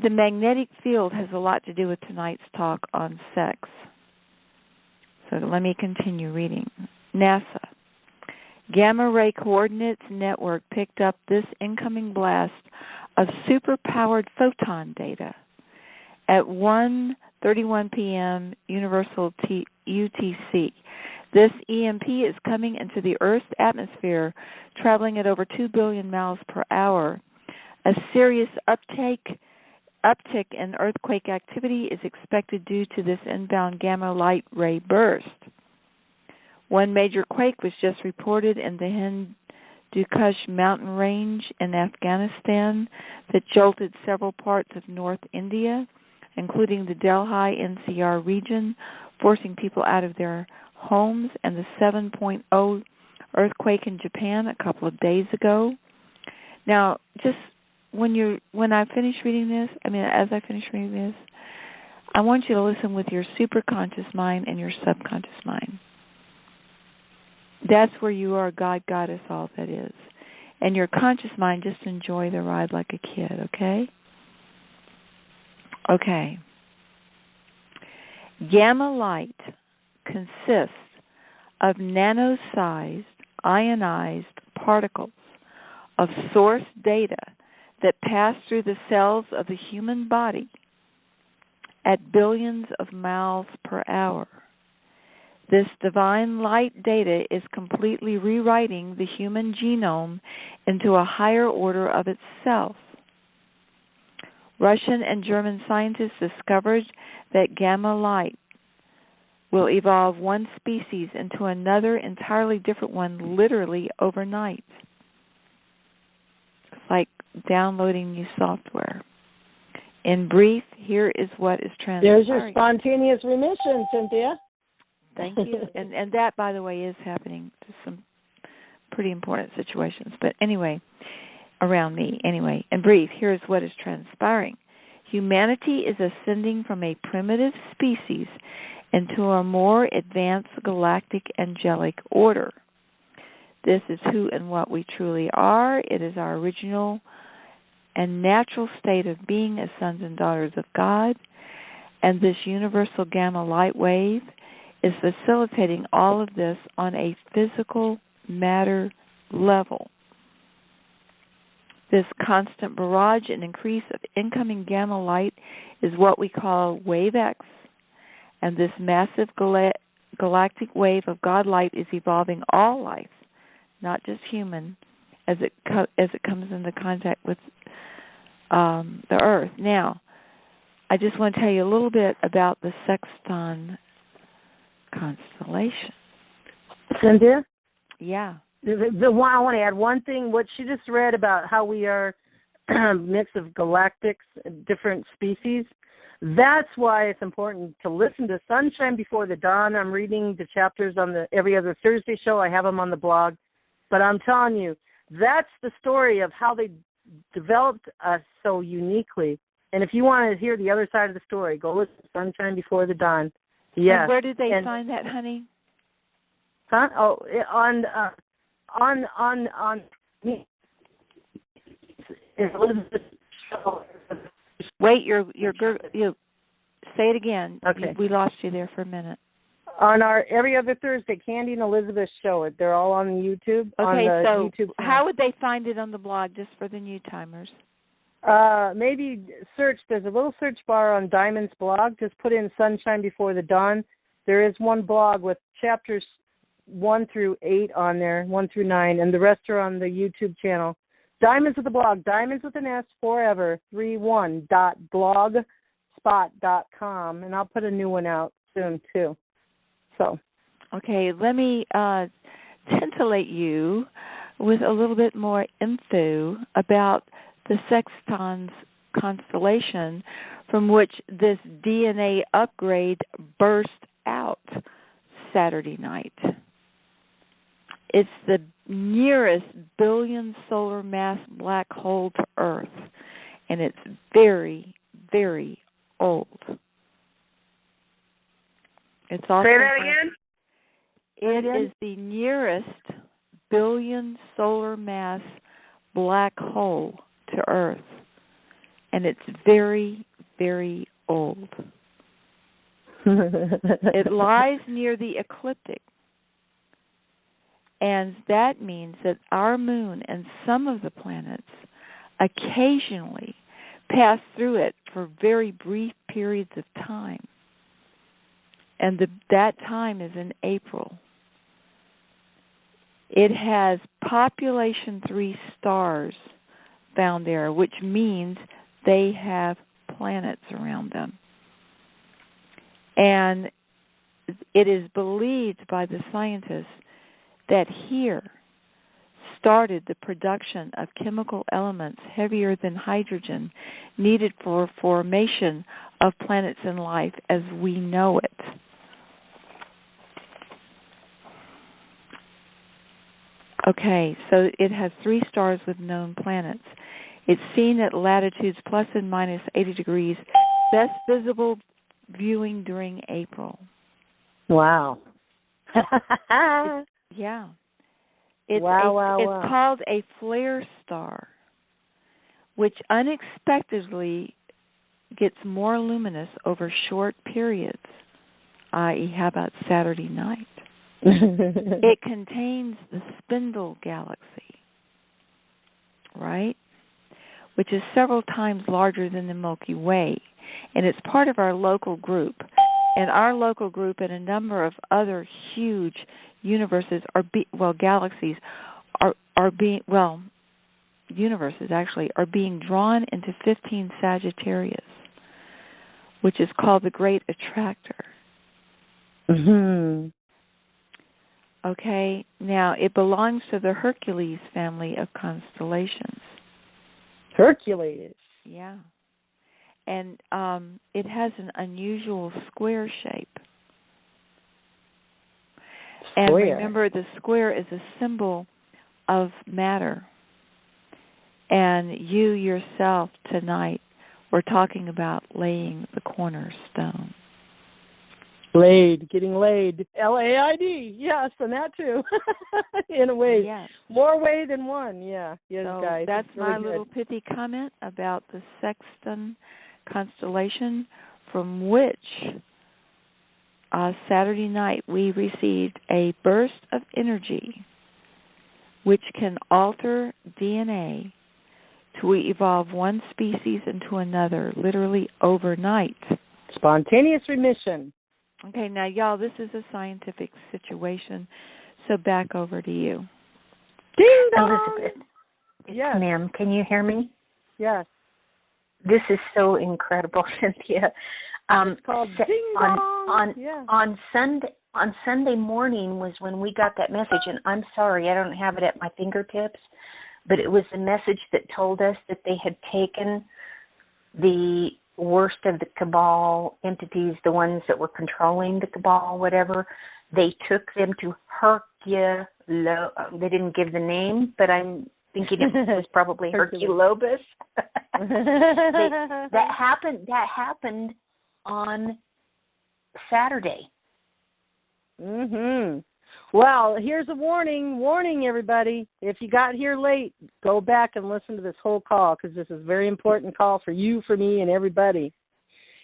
the magnetic field has a lot to do with tonight's talk on sex. So let me continue reading. NASA. Gamma Ray Coordinates Network picked up this incoming blast of superpowered photon data at 1:31 p.m. Universal UTC. This EMP is coming into the Earth's atmosphere, traveling at over 2 billion miles per hour. A serious uptick in earthquake activity is expected due to this inbound gamma light ray burst. One major quake was just reported in the Hindu Kush mountain range in Afghanistan that jolted several parts of North India, including the Delhi NCR region, forcing people out of their homes, and the 7.0 earthquake in Japan a couple of days ago. Now, just when I finish reading this, as I finish reading this, I want you to listen with your superconscious mind and your subconscious mind. That's where you are, God, Goddess, all that is. And your conscious mind, just enjoy the ride like a kid, okay? Okay. Gamma light consists of nano-sized, ionized particles of source data that pass through the cells of the human body at billions of miles per hour. This divine light data is completely rewriting the human genome into a higher order of itself. Russian and German scientists discovered that gamma light will evolve one species into another entirely different one literally overnight. It's like downloading new software. In brief, here is what is transpiring. There's your spontaneous remission, Cynthia. Thank you. And that, by the way, is happening to some pretty important situations. But anyway, around me. Anyway, in brief, here is what is transpiring. Humanity is ascending from a primitive species into a more advanced galactic angelic order. This is who and what we truly are. It is our original and natural state of being as sons and daughters of God. And this universal gamma light wave is facilitating all of this on a physical matter level. This constant barrage and increase of incoming gamma light is what we call wave X, and this massive galactic wave of God light is evolving all life, not just human, as it comes into contact with the Earth. Now, I just want to tell you a little bit about the Sextan constellation. Cynthia? Yeah. The one I want to add one thing. What she just read about how we are a mix of galactics, different species. That's why it's important to listen to Sunshine Before the Dawn. I'm reading the chapters on the every other Thursday show. I have them on the blog. But I'm telling you, that's the story of how they developed us so uniquely. And if you want to hear the other side of the story, go listen to Sunshine Before the Dawn. Yeah. And where did they find that, honey? Huh? Oh, on Wait, you say it again. Okay. We lost you there for a minute. On our every other Thursday, Candy and Elizabeth show it. They're all on YouTube. Okay, so YouTube how would they find it on the blog, just for the new timers? Maybe search. There's a little search bar on Diamond's blog. Just put in Sunshine Before the Dawn. There is one blog with chapters 1 through 8 on there, 1 through 9, and the rest are on the YouTube channel. Diamonds with the blog, Diamonds with an S forever 31.blogspot.com, and I'll put a new one out soon too. So, okay, let me titillate you with a little bit more info about the Sextans constellation, from which this DNA upgrade burst out Saturday night. It's the nearest billion solar mass black hole to Earth, and it's very, very old. It's also Say that again? It is the nearest billion solar mass black hole to Earth, and it's very, very old. It lies near the ecliptic, and that means that our moon and some of the planets occasionally pass through it for very brief periods of time, and that time is in April. It has population 3 stars found there, which means they have planets around them. And it is believed by the scientists that here started the production of chemical elements heavier than hydrogen needed for formation of planets and life as we know it. Okay, so it has 3 stars with known planets. It's seen at latitudes plus and minus 80 degrees, best visible viewing during April. Wow. Yeah. It's Wow. called a flare star, which unexpectedly gets more luminous over short periods, i.e., how about Saturday night? It contains the Spindle Galaxy, right? Which is several times larger than the Milky Way, and it's part of our local group. And our local group and a number of other huge universes galaxies universes actually are being drawn into 15 Sagittarius, which is called the Great Attractor. Mm-hmm. Okay, now it belongs to the Hercules family of constellations. Hercules. Yeah. And it has an unusual square shape. And remember, the square is a symbol of matter. And you yourself tonight were talking about laying the cornerstone. Getting laid. L-A-I-D. Yes, and that too. In a way. Yes. More way than one. Yeah. Yes, so guys. that's really my good. little pithy comment about the Sexton constellation, from which Saturday night we received a burst of energy which can alter DNA to evolve one species into another, literally overnight. Spontaneous remission. Okay, now, y'all, this is a scientific situation, so back over to you. Ding dong! Elizabeth. Yes. Ma'am, can you hear me? Yes. This is so incredible, Cynthia. It's called ding dong. On Sunday morning was when we got that message, and I'm sorry, I don't have it at my fingertips, but it was a message that told us that they had taken the worst of the cabal entities, the ones that were controlling the cabal, whatever. They took them to Herculobus. They didn't give the name, but I'm thinking it was probably Herculobus. That happened on Saturday. Mhm. Well, here's a warning, everybody. If you got here late, go back and listen to this whole call, because this is a very important call for you, for me, and everybody.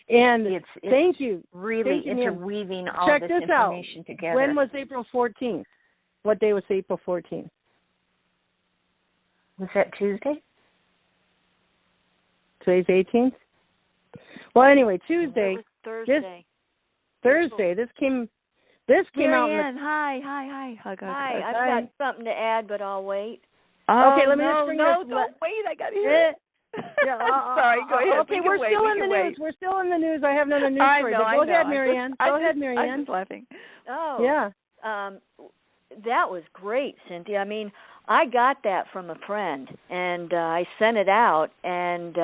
And it's thank you. Really thank you, interweaving all Check this out. information together. When was April 14th? What day was April 14th? Was that Tuesday? Today's 18th? Well, anyway, Tuesday. It was Thursday. Thursday. This came Marianne, out. Hi. Hug. Hi, I've got something to add, but I'll wait. Okay, let me just bring don't wait. I got to hear it. Yeah, sorry, go ahead. Okay, we're still in the news. We're still in the news. I have another news story. Go ahead, Marianne. Go ahead, Marianne. I'm just laughing. Oh. Yeah. That was great, Cynthia. I mean, I got that from a friend, and I sent it out, and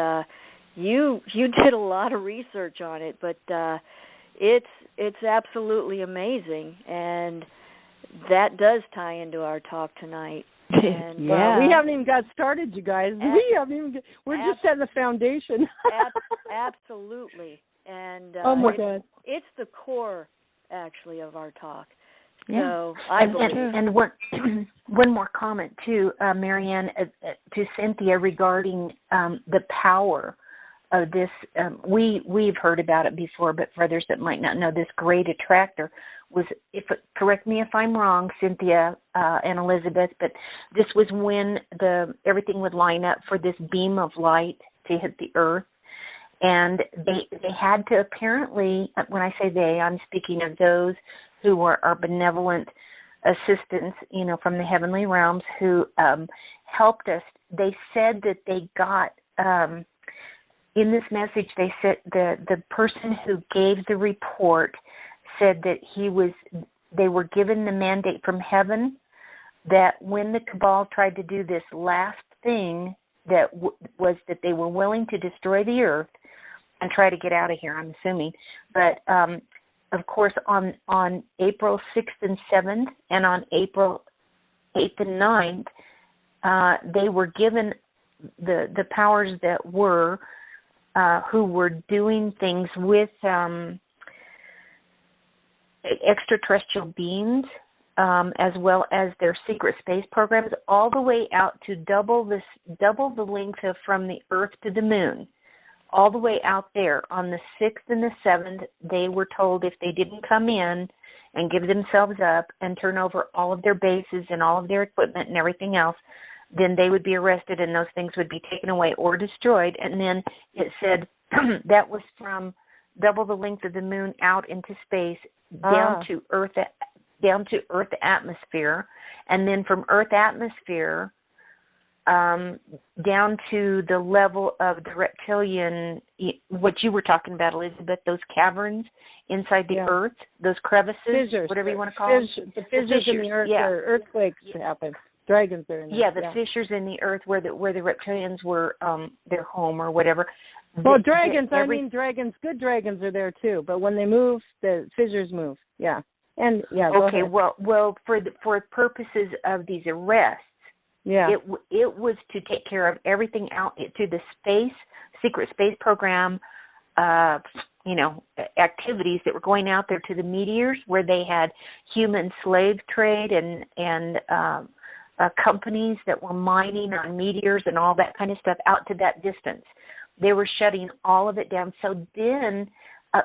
you did a lot of research on it, but it's absolutely amazing, and that does tie into our talk tonight. And, yeah, we haven't even got started, you guys. We're just setting the foundation. Absolutely. And oh my God, it's the core actually of our talk. Yeah. So I believe. And one more comment too, Marianne, to Cynthia regarding the power of this. We've heard about it before, but for others that might not know, this great attractor was. Correct me if I'm wrong, Cynthia and Elizabeth, but this was when everything would line up for this beam of light to hit the earth. And they had to apparently, when I say they, I'm speaking of those who were our benevolent assistants, from the heavenly realms who helped us. They said that they got, in this message, they said the person who gave the report said that they were given the mandate from heaven that when the cabal tried to do this last thing that was that they were willing to destroy the earth and try to get out of here, I'm assuming. But, of course, on April 6th and 7th and on April 8th and 9th, they were given the powers that were, who were doing things with extraterrestrial beings, as well as their secret space programs, all the way out to double the length from the Earth to the Moon. All the way out there on the 6th and the 7th, they were told if they didn't come in and give themselves up and turn over all of their bases and all of their equipment and everything else, then they would be arrested and those things would be taken away or destroyed. And then it said that was from double the length of the moon out into space down to Earth atmosphere, and then from Earth atmosphere down to the level of the reptilian, what you were talking about, Elizabeth, those caverns inside the Earth, those crevices, fissures, whatever you want to call them. The fissures in the Earth where earthquakes happen. Dragons are in there. Yeah, the fissures in the Earth where the reptilians were their home or whatever. Well, dragons, dragons, good dragons are there too, but when they move, the fissures move. Yeah. And okay, well for purposes of these arrests, it was to take care of everything out to the secret space program, activities that were going out there to the meteors where they had human slave trade and companies that were mining on meteors and all that kind of stuff out to that distance. They were shutting all of it down. So then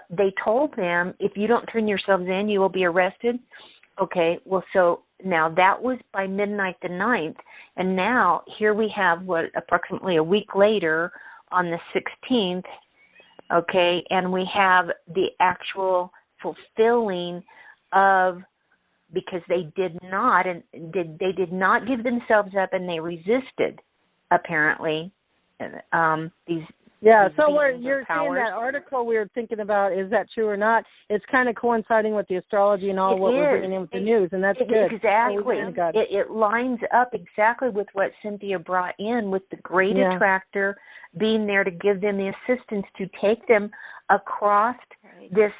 they told them, if you don't turn yourselves in, you will be arrested. Okay, well, so now that was by midnight the 9th, and now here we have, approximately a week later on the 16th, okay, and we have the actual fulfilling of, because they did not give themselves up and they resisted, apparently, these. Yeah, so you're saying that article we were thinking about, is that true or not? It's kind of coinciding with the astrology and all what we're bringing in with the news, and that's good. Exactly. It lines up exactly with what Cynthia brought in with the great attractor being there to give them the assistance to take them across this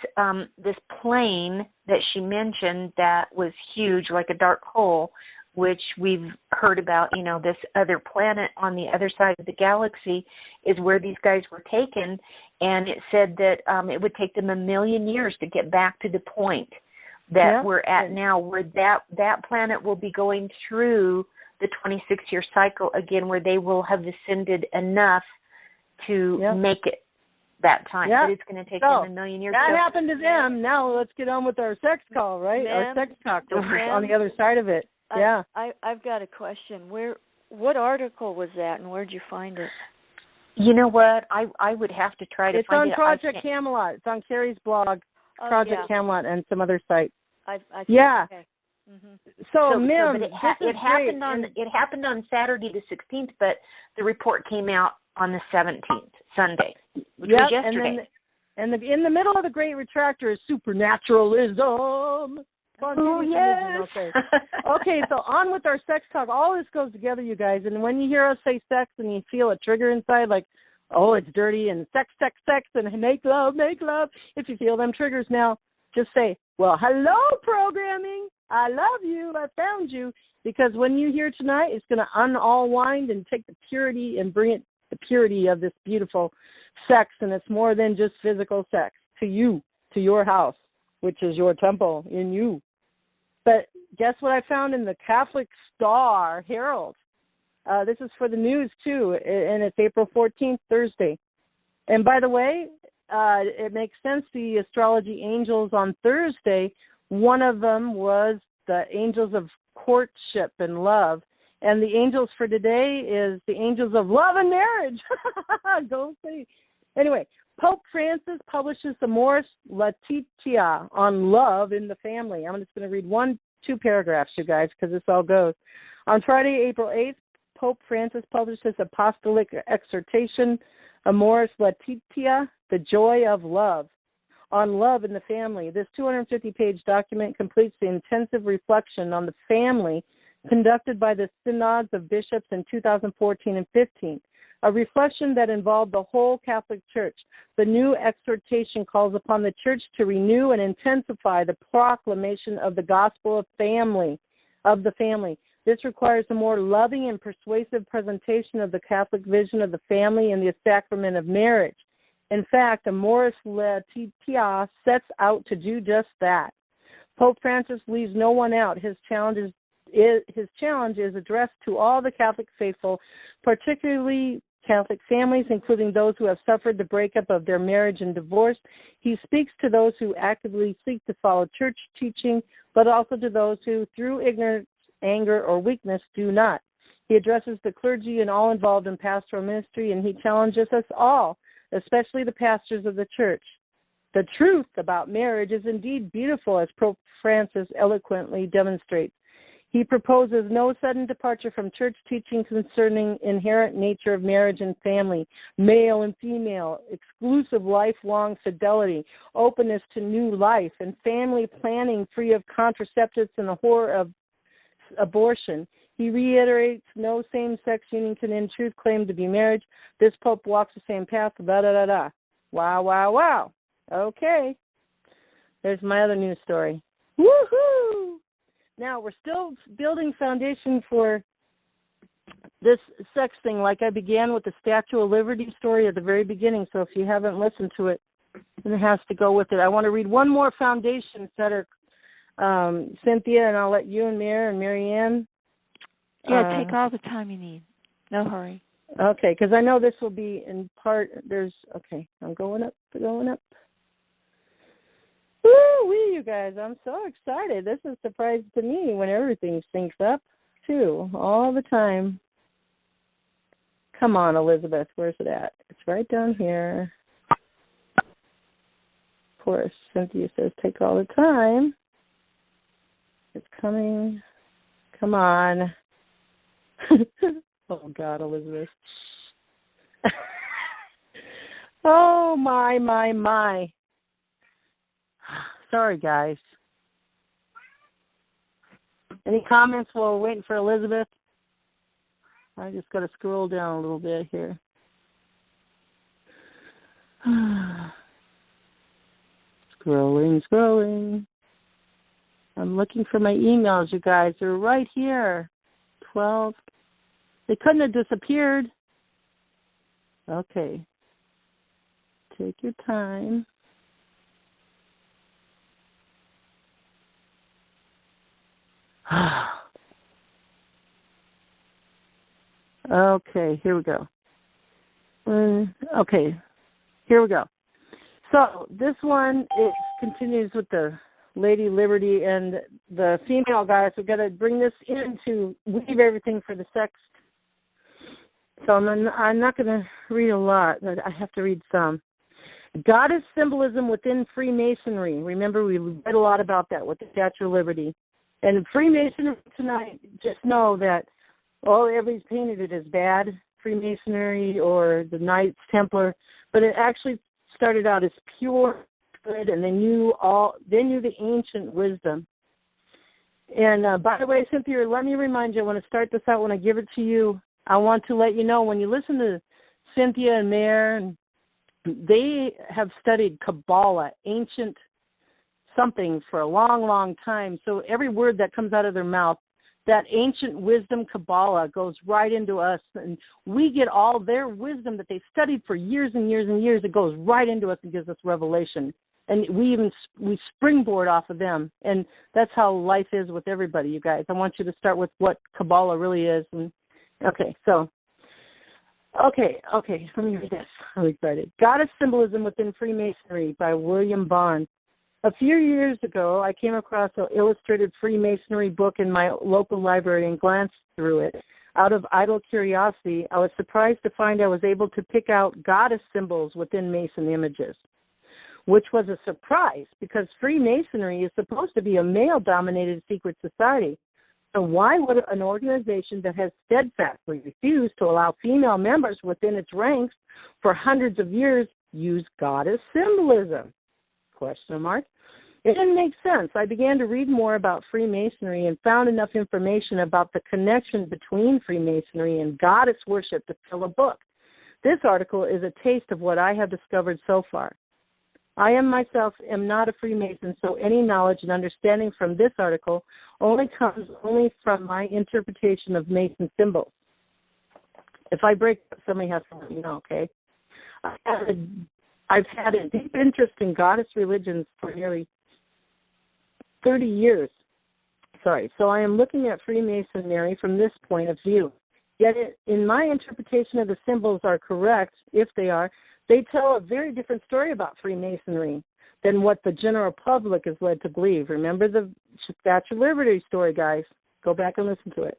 plane that she mentioned that was huge, like a dark hole, which we've heard about, this other planet on the other side of the galaxy is where these guys were taken. And it said that it would take them 1 million years to get back to the point that we're at now, where that planet will be going through the 26-year cycle again, where they will have ascended enough to make it that time. But it's going to take them 1 million years. That happened to them. Now let's get on with our sex call, right? Our sex talk on the other side of it. Yeah. I've got a question. What article was that, and where'd you find it? You know what? I would have to try to find it. It's on Project Camelot. It's on Carrie's blog, Project Camelot, and some other sites. I think, okay. Mm-hmm. So Mim, it happened on Saturday the 16th, but the report came out on the 17th, Sunday, which was yesterday. And in the middle of the Great Retractor is supernaturalism. Oh, yes. Okay, so on with our sex talk. All this goes together, you guys. And when you hear us say sex and you feel a trigger inside, like, oh, it's dirty, and sex, and make love. If you feel them triggers now, just say, well, hello, programming. I love you. I found you. Because when you hear tonight, it's going to unwind and take the purity and bring it, the purity of this beautiful sex. And it's more than just physical sex to you, to your house, which is your temple in you. But guess what I found in the Catholic Star Herald? This is for the news, too, and it's April 14th, Thursday. And by the way, it makes sense, the astrology angels on Thursday, one of them was the angels of courtship and love. And the angels for today is the angels of love and marriage. Don't say. Anyway, Pope Francis publishes the Amoris Laetitia on love in the family. I'm just going to read 2 paragraphs, you guys, because this all goes. On Friday, April 8th, Pope Francis published his apostolic exhortation, Amoris Laetitia, the joy of love, on love in the family. This 250-page document completes the intensive reflection on the family conducted by the synods of bishops in 2014 and 15, a reflection that involved the whole Catholic Church. The new exhortation calls upon the Church to renew and intensify the proclamation of the gospel of the family. This requires a more loving and persuasive presentation of the Catholic vision of the family and the sacrament of marriage. In fact, Amoris Laetitia sets out to do just that. Pope Francis leaves no one out. His challenge is addressed to all the Catholic faithful, particularly Catholic families, including those who have suffered the breakup of their marriage and divorce. He speaks to those who actively seek to follow church teaching, but also to those who, through ignorance, anger, or weakness, do not. He addresses the clergy and all involved in pastoral ministry, and he challenges us all, especially the pastors of the church. The truth about marriage is indeed beautiful, as Pope Francis eloquently demonstrates. He proposes no sudden departure from church teaching concerning inherent nature of marriage and family, male and female, exclusive lifelong fidelity, openness to new life, and family planning free of contraceptives and the horror of abortion. He reiterates no same-sex union can in truth claim to be marriage. This Pope walks the same path, da-da-da-da. Wow, wow, wow. Okay. There's my other news story. Woohoo! Now, we're still building foundation for this sex thing, like I began with the Statue of Liberty story at the very beginning, so if you haven't listened to it, then it has to go with it. I want to read one more foundation setter, Cynthia, and I'll let you and Mary and Marianne. Yeah, take all the time you need. No hurry. Okay, because I know this will be in part, I'm going up. Woo-wee, you guys, I'm so excited. This is a surprise to me when everything syncs up, too, all the time. Come on, Elizabeth, where's it at? It's right down here. Of course, Cynthia says take all the time. It's coming. Come on. Oh, God, Elizabeth. Oh, my. Sorry, guys. Any comments while we're waiting for Elizabeth? I just got to scroll down a little bit here. Scrolling. I'm looking for my emails, you guys. They're right here. 12. They couldn't have disappeared. Okay. Take your time. Okay, here we go. Here we go. So this one, it continues with the Lady Liberty and the female guys. We've got to bring this in to weave everything for the sex. So I'm not going to read a lot, but I have to read some. Goddess symbolism within Freemasonry. Remember, we read a lot about that with the Statue of Liberty. And Freemasonry tonight, just know that everybody's painted it as bad, Freemasonry or the Knights Templar, but it actually started out as pure good, and they knew the ancient wisdom. And by the way, Cynthia, let me remind you, I want to start this out when I give it to you. I want to let you know, when you listen to Cynthia and Mare, they have studied Kabbalah, ancient something for a long, long time. So every word that comes out of their mouth, that ancient wisdom Kabbalah goes right into us, and we get all their wisdom that they've studied for years and years and years. It goes right into us and gives us revelation. And we springboard off of them. And that's how life is with everybody, you guys. I want you to start with what Kabbalah really is. And okay, let me read this. I'm excited. Goddess Symbolism Within Freemasonry by William Bond. A few years ago, I came across an illustrated Freemasonry book in my local library and glanced through it. Out of idle curiosity, I was surprised to find I was able to pick out goddess symbols within Mason images, which was a surprise because Freemasonry is supposed to be a male-dominated secret society. So why would an organization that has steadfastly refused to allow female members within its ranks for hundreds of years use goddess symbolism? Question mark. It didn't make sense. I began to read more about Freemasonry and found enough information about the connection between Freemasonry and goddess worship to fill a book. This article is a taste of what I have discovered so far. I myself am not a Freemason, so any knowledge and understanding from this article comes from my interpretation of Mason symbols. If I break up, somebody has to let me know, okay? I've had a deep interest in goddess religions for nearly 30 years. So I am looking at Freemasonry from this point of view. Yet in my interpretation of the symbols are correct, if they are, they tell a very different story about Freemasonry than what the general public is led to believe. Remember the Statue of Liberty story, guys. Go back and listen to it.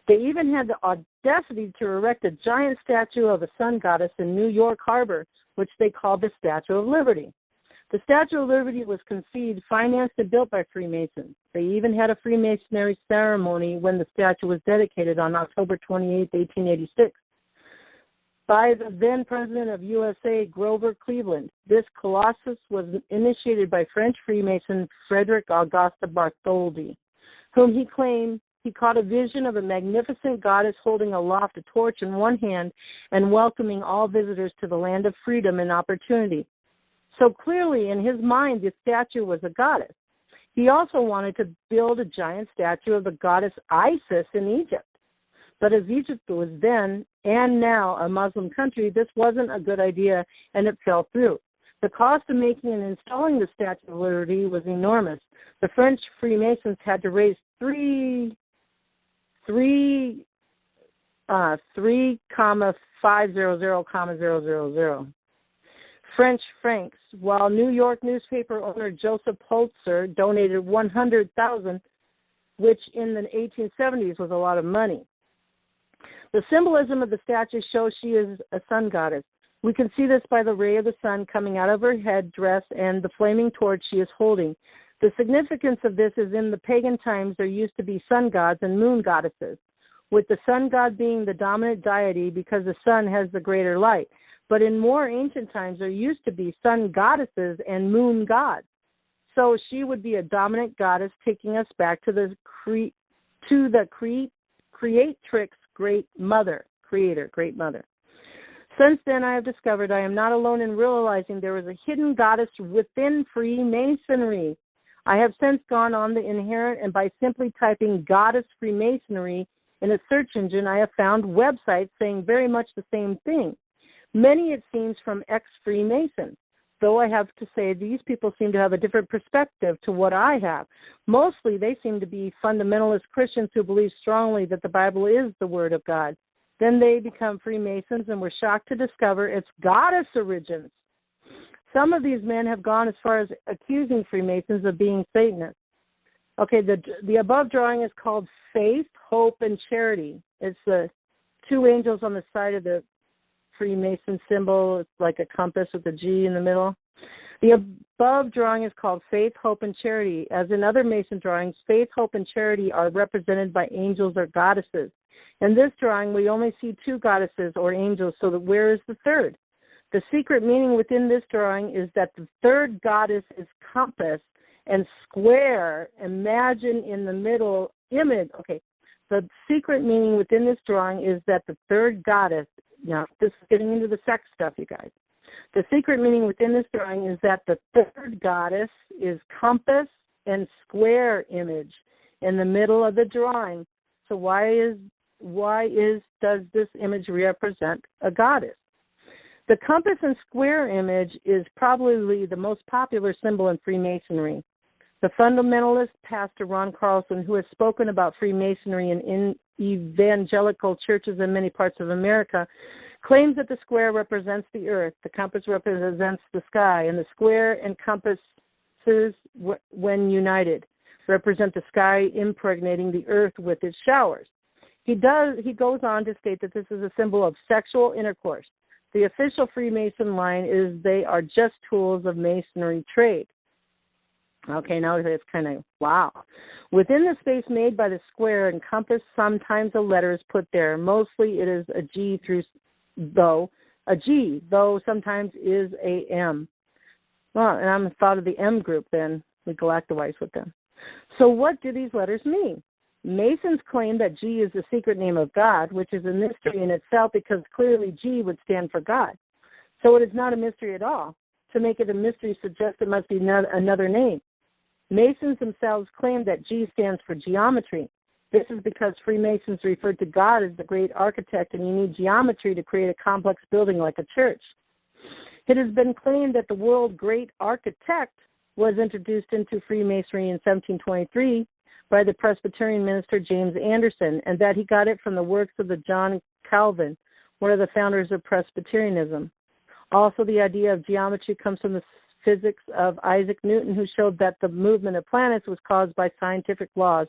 They even had the audacity to erect a giant statue of a sun goddess in New York Harbor, which they called the Statue of Liberty. The Statue of Liberty was conceived, financed, and built by Freemasons. They even had a Freemasonry ceremony when the statue was dedicated on October 28, 1886. By the then president of USA, Grover Cleveland. This colossus was initiated by French Freemason Frederick Auguste Bartholdi, whom he claimed he caught a vision of a magnificent goddess holding aloft a torch in one hand and welcoming all visitors to the land of freedom and opportunity. So clearly, in his mind, the statue was a goddess. He also wanted to build a giant statue of the goddess Isis in Egypt. But as Egypt was then and now a Muslim country, this wasn't a good idea, and it fell through. The cost of making and installing the Statue of Liberty was enormous. The French Freemasons had to raise $3,500,000. French francs, while New York newspaper owner Joseph Pulitzer donated $100,000, which in the 1870s was a lot of money. The symbolism of the statue shows she is a sun goddess. We can see this by the ray of the sun coming out of her head dress and the flaming torch she is holding. The significance of this is in the pagan times there used to be sun gods and moon goddesses, with the sun god being the dominant deity because the sun has the greater light. But in more ancient times there used to be sun goddesses and moon gods. So she would be a dominant goddess, taking us back to the creatrix, great mother, creator, great mother. Since then, I have discovered I am not alone in realizing there is a hidden goddess within Freemasonry. I have since gone on the inherent, and by simply typing goddess Freemasonry in a search engine, I have found websites saying very much the same thing. Many, it seems, from ex-Freemasons. Though I have to say these people seem to have a different perspective to what I have. Mostly they seem to be fundamentalist Christians who believe strongly that the Bible is the Word of God. Then they become Freemasons and were shocked to discover its goddess origins. Some of these men have gone as far as accusing Freemasons of being Satanists. Okay, the above drawing is called Faith, Hope, and Charity. It's the two angels on the side of the Freemason symbol. It's like a compass with a G in the middle. The above drawing is called Faith, Hope, and Charity. As in other Mason drawings, Faith, Hope, and Charity are represented by angels or goddesses. In this drawing, we only see two goddesses or angels, so that where is the third? The secret meaning within this drawing is that the third goddess is compass and square. Imagine in the middle image. Okay, the secret meaning within this drawing is that the third goddess, now this is getting into the sex stuff, you guys. The secret meaning within this drawing is that the third goddess is compass and square image in the middle of the drawing. So does this image represent a goddess? The compass and square image is probably the most popular symbol in Freemasonry. The fundamentalist Pastor Ron Carlson, who has spoken about Freemasonry in evangelical churches in many parts of America, claims that the square represents the earth, the compass represents the sky, and the square and compasses, when united, represent the sky impregnating the earth with its showers. He goes on to state that this is a symbol of sexual intercourse. The official Freemason line is they are just tools of masonry trade. Okay, now it's kind of, wow. Within the space made by the square and compass, sometimes a letter is put there. Mostly it is a G, though sometimes is a M. Well, and I'm thought of the M group then. We galactowise with them. So what do these letters mean? Masons claim that G is the secret name of God, which is a mystery in itself because clearly G would stand for God. So it is not a mystery at all. To make it a mystery suggests it must be another name. Masons themselves claim that G stands for geometry. This is because Freemasons referred to God as the great architect, and you need geometry to create a complex building like a church. It has been claimed that the word great architect was introduced into Freemasonry in 1723 by the Presbyterian minister James Anderson, and that he got it from the works of the John Calvin, one of the founders of Presbyterianism. Also, the idea of geometry comes from the physics of Isaac Newton, who showed that the movement of planets was caused by scientific laws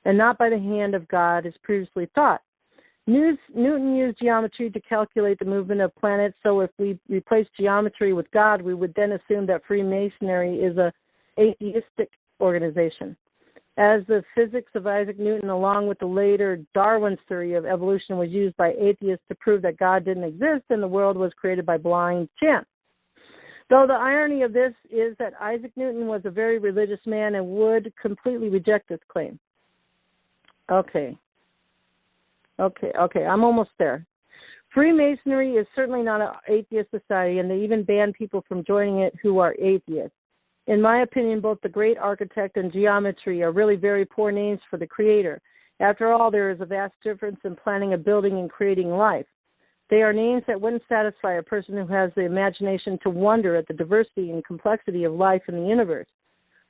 and not by the hand of God as previously thought. Newton used geometry to calculate the movement of planets, so if we replace geometry with God, we would then assume that Freemasonry is an atheistic organization. As the physics of Isaac Newton, along with the later Darwin's theory of evolution, was used by atheists to prove that God didn't exist and the world was created by blind chance. Though the irony of this is that Isaac Newton was a very religious man and would completely reject this claim. Okay, I'm almost there. Freemasonry is certainly not an atheist society, and they even ban people from joining it who are atheists. In my opinion, both the great architect and geometry are really very poor names for the creator. After all, there is a vast difference in planning a building and creating life. They are names that wouldn't satisfy a person who has the imagination to wonder at the diversity and complexity of life in the universe.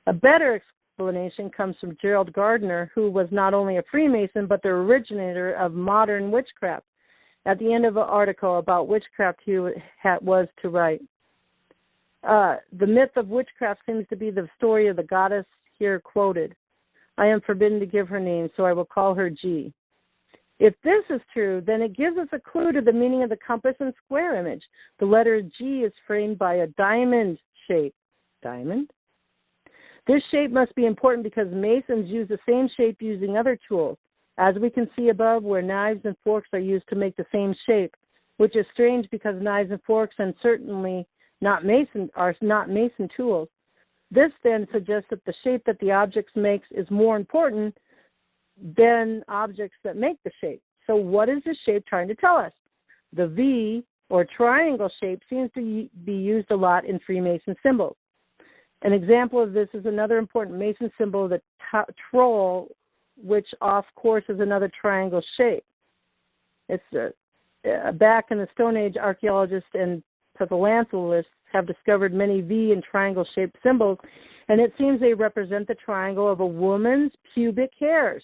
A better explanation comes from Gerald Gardner, who was not only a Freemason, but the originator of modern witchcraft. At the end of an article about witchcraft he was to write, the myth of witchcraft seems to be the story of the goddess here quoted. I am forbidden to give her name, so I will call her G. If this is true, then it gives us a clue to the meaning of the compass and square image. The letter G is framed by a diamond shape. Diamond? This shape must be important because Masons use the same shape using other tools, as we can see above where knives and forks are used to make the same shape, which is strange because knives and forks and certainly are not Mason tools. This then suggests that the shape that the objects makes is more important than objects that make the shape. So what is this shape trying to tell us? The V or triangle shape seems to be used a lot in Freemason symbols. An example of this is another important Mason symbol, the troll, which of course is another triangle shape. It's back in the Stone Age, archaeologists and paleontologists have discovered many V and triangle-shaped symbols, and it seems they represent the triangle of a woman's pubic hairs.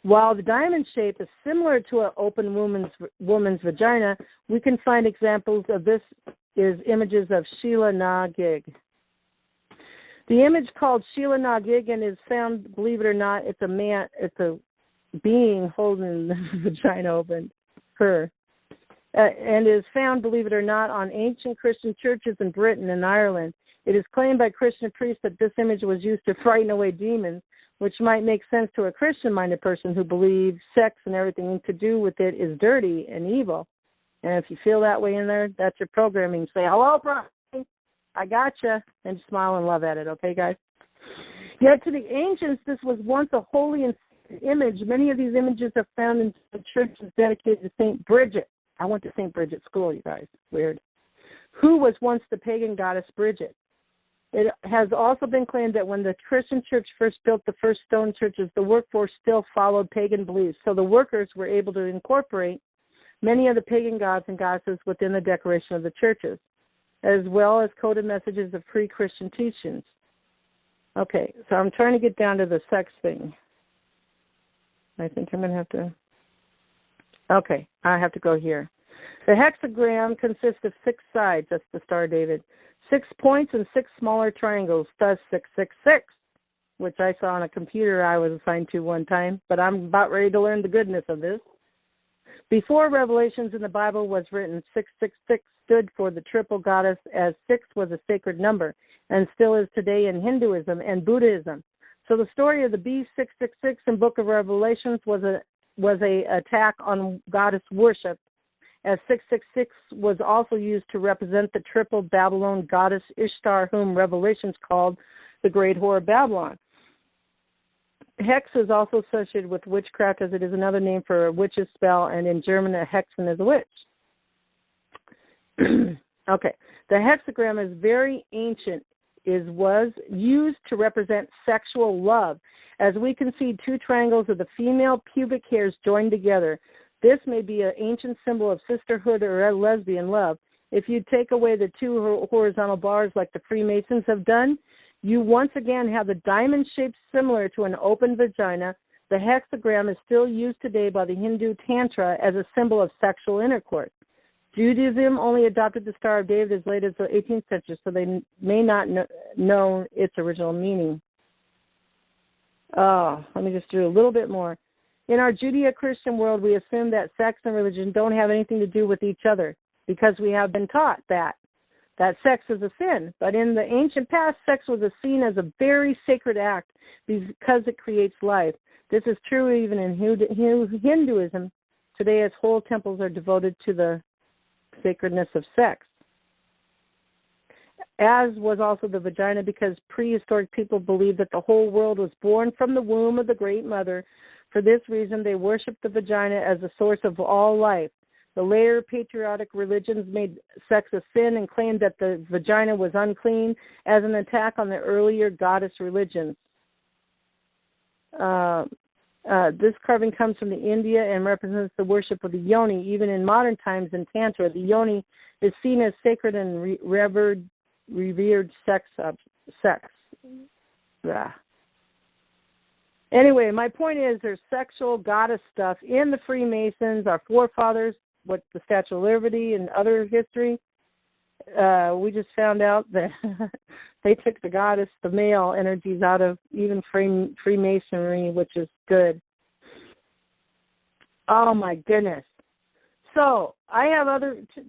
While the diamond shape is similar to an open woman's vagina, we can find examples of this is images of Sheila na Gig. The image called Sheila na Gig and is found, believe it or not, it's a being holding the vagina open, her. And is found, believe it or not, on ancient Christian churches in Britain and Ireland. It is claimed by Christian priests that this image was used to frighten away demons, which might make sense to a Christian-minded person who believes sex and everything to do with it is dirty and evil. And if you feel that way in there, that's your programming. Say, hello, Brian, I gotcha, and smile and love at it, okay, guys? Yet to the ancients, this was once a holy and image. Many of these images are found in churches dedicated to St. Bridget. I went to St. Bridget School, you guys. Weird. who was once the pagan goddess Bridget. It has also been claimed that when the Christian church first built the first stone churches, the workforce still followed pagan beliefs, so the workers were able to incorporate many of the pagan gods and goddesses within the decoration of the churches, as well as coded messages of pre-Christian teachings. Okay, so I'm trying to get down to the sex thing. I think I'm going to have to... Okay, I have to go here. The hexagram consists of 6 sides. That's the Star of David. 6 points and 6 smaller triangles, thus 666, which I saw on a computer I was assigned to one time, but I'm about ready to learn the goodness of this. Before Revelations in the Bible was written, 666 stood for the triple goddess, as 6 was a sacred number and still is today in Hinduism and Buddhism. So the story of the B666 in Book of Revelations was a attack on goddess worship, as 666 was also used to represent the triple Babylon goddess Ishtar, whom Revelations called the Great Whore of Babylon. Hex is also associated with witchcraft, as it is another name for a witch's spell, and in German, a hexen is a witch. Okay, the hexagram is very ancient. Was used to represent sexual love, as we can see 2 triangles of the female pubic hairs joined together. This may be an ancient symbol of sisterhood or lesbian love. If you take away the 2 horizontal bars like the Freemasons have done, you once again have the diamond shape similar to an open vagina. The hexagram is still used today by the Hindu Tantra as a symbol of sexual intercourse. Judaism only adopted the Star of David as late as the 18th century, so they may not know its original meaning. Let me just do a little bit more. In our Judeo-Christian world, we assume that sex and religion don't have anything to do with each other because we have been taught that sex is a sin. But in the ancient past, sex was seen as a very sacred act because it creates life. This is true even in Hinduism today, as whole temples are devoted to the sacredness of sex, as was also the vagina, because prehistoric people believed that the whole world was born from the womb of the Great Mother. For this reason, they worshipped the vagina as the source of all life. The later patriotic religions made sex a sin and claimed that the vagina was unclean, as an attack on the earlier goddess religions. This carving comes from India and represents the worship of the yoni. Even in modern times in Tantra, the yoni is seen as sacred and revered sex. Yeah. Anyway, my point is there's sexual goddess stuff in the Freemasons, our forefathers, what the Statue of Liberty and other history. We just found out that they took the goddess, the male energies out of even Freemasonry, which is good. Oh, my goodness. So I have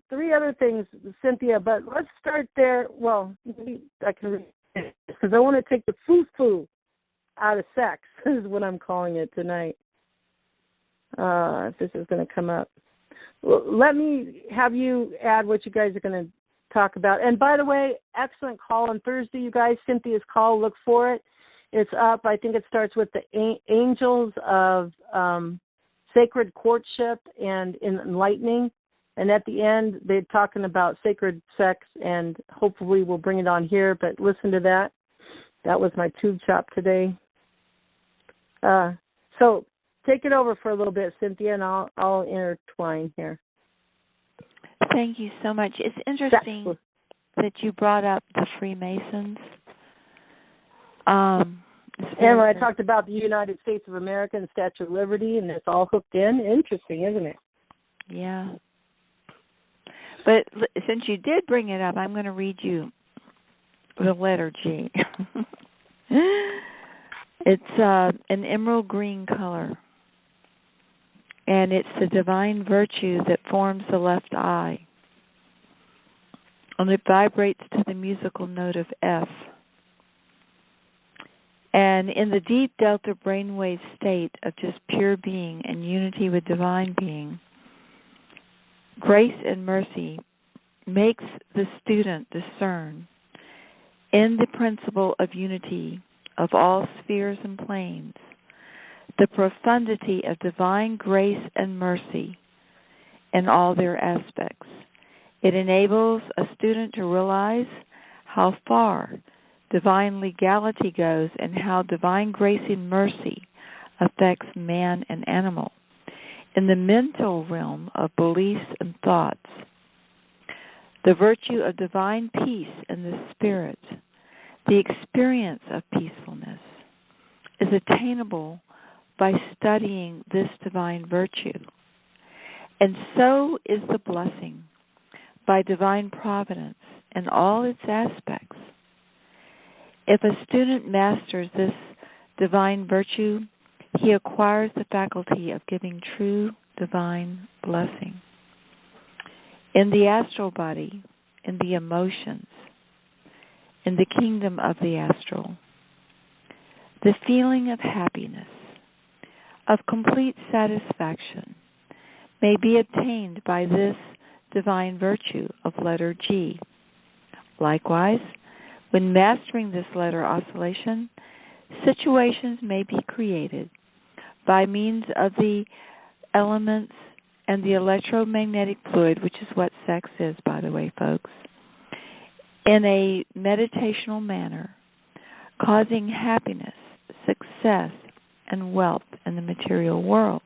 3 other things, Cynthia, but let's start there. Well, maybe I can read it because I want to take the foo-foo out of sex is what I'm calling it tonight. If this is going to come up. Well, let me have you add what you guys are going to talk about. And by the way, excellent call on Thursday, you guys. Cynthia's call, look for it. It's up. I think it starts with the angels of sacred courtship and enlightening. And at the end, they're talking about sacred sex, and hopefully we'll bring it on here. But listen to that. That was my tube chop today. So take it over for a little bit, Cynthia, and I'll intertwine here. Thank you so much. It's interesting that you brought up the Freemasons. And when I talked about the United States of America and Statue of Liberty, and it's all hooked in. Interesting, isn't it? Yeah. But since you did bring it up, I'm going to read you the letter G. It's an emerald green color, and it's the divine virtue that forms the left eye, and it vibrates to the musical note of F. And in the deep delta brainwave state of just pure being and unity with divine being, grace and mercy makes the student discern in the principle of unity of all spheres and planes the profundity of divine grace and mercy in all their aspects, It enables a student to realize how far divine legality goes and how divine grace and mercy affects man and animal. In the mental realm of beliefs and thoughts, the virtue of divine peace in the spirit, the experience of peacefulness, is attainable by studying this divine virtue. And so is the blessing by divine providence in all its aspects. If a student masters this divine virtue, he acquires the faculty of giving true divine blessing. In the astral body, in the emotions, in the kingdom of the astral, the feeling of happiness, of complete satisfaction, may be obtained by this divine virtue of letter G. Likewise, when mastering this letter oscillation, situations may be created by means of the elements and the electromagnetic fluid, which is what sex is, by the way, folks, in a meditational manner, causing happiness, success, and wealth in the material world.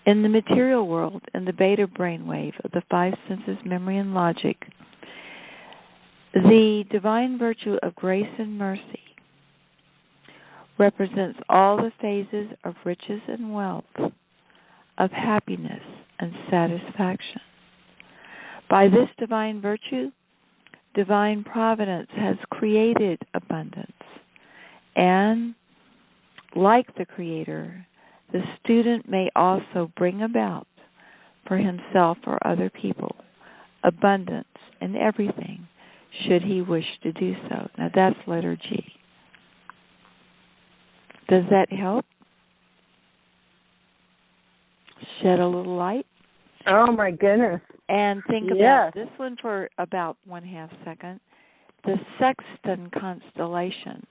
In the material world, in the beta brainwave of the five senses, memory, and logic, the divine virtue of grace and mercy represents all the phases of riches and wealth, of happiness and satisfaction. By this divine virtue, divine providence has created abundance, and like the Creator, the student may also bring about for himself or other people abundance in everything, should he wish to do so. Now that's letter G. Does that help? Shed a little light? Oh, my goodness. And think about this one for about 1/2 second. The Sexton constellation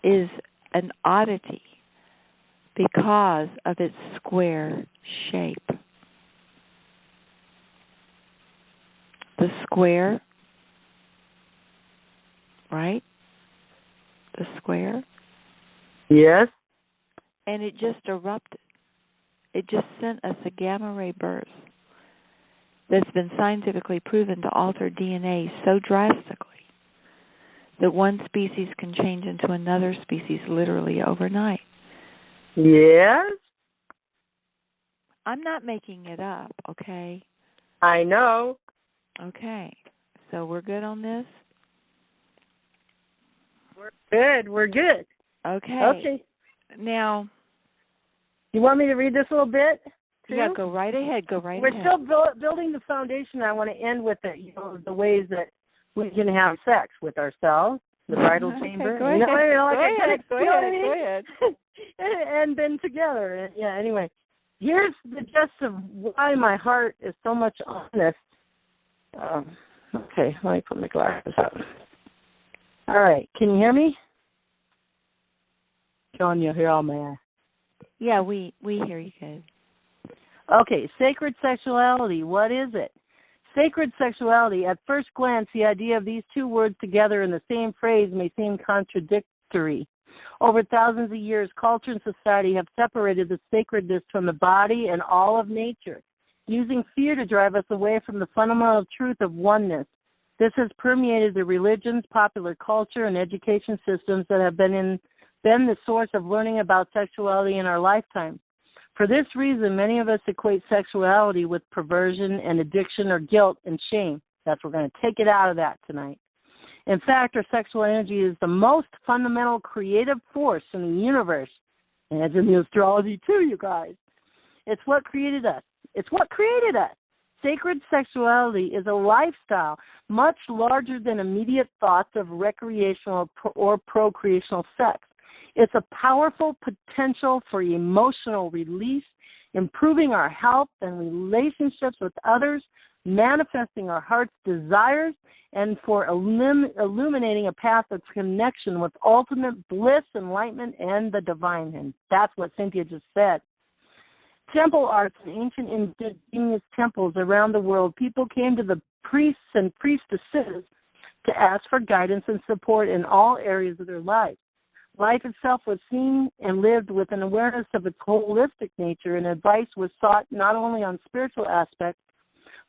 is an oddity because of its square shape. The square, right? The square. Yes. And it just erupted. It just sent us a gamma ray burst that's been scientifically proven to alter DNA so drastically that one species can change into another species literally overnight. Yes. I'm not making it up, okay? I know. Okay. So we're good on this? We're good. Okay. Now, you want me to read this a little bit? Too? Yeah, go right ahead. We're still building the foundation. I want to end with it. You know, the ways that we can have sex with ourselves, the bridal chamber. Go ahead. And then together. Yeah. Anyway, here's the gist of why my heart is so much on this. Okay, let me put my glasses up. All right, can you hear me? Can you hear me? Yeah, we hear you good. Okay, sacred sexuality, what is it? Sacred sexuality, at first glance, the idea of these two words together in the same phrase may seem contradictory. Over thousands of years, culture and society have separated the sacredness from the body and all of nature, using fear to drive us away from the fundamental truth of oneness. This has permeated the religions, popular culture, and education systems that have been the source of learning about sexuality in our lifetime. For this reason, many of us equate sexuality with perversion and addiction or guilt and shame. We're going to take it out of that tonight. In fact, our sexual energy is the most fundamental creative force in the universe, and it's in the astrology too, you guys. It's what created us. Sacred sexuality is a lifestyle much larger than immediate thoughts of recreational or procreational sex. It's a powerful potential for emotional release, improving our health and relationships with others, manifesting our heart's desires, and for illuminating a path of connection with ultimate bliss, enlightenment, and the divine. And that's what Cynthia just said. temple arts and ancient indigenous temples around the world, people came to the priests and priestesses to ask for guidance and support in all areas of their lives. Life itself was seen and lived with an awareness of its holistic nature, and advice was sought not only on spiritual aspects,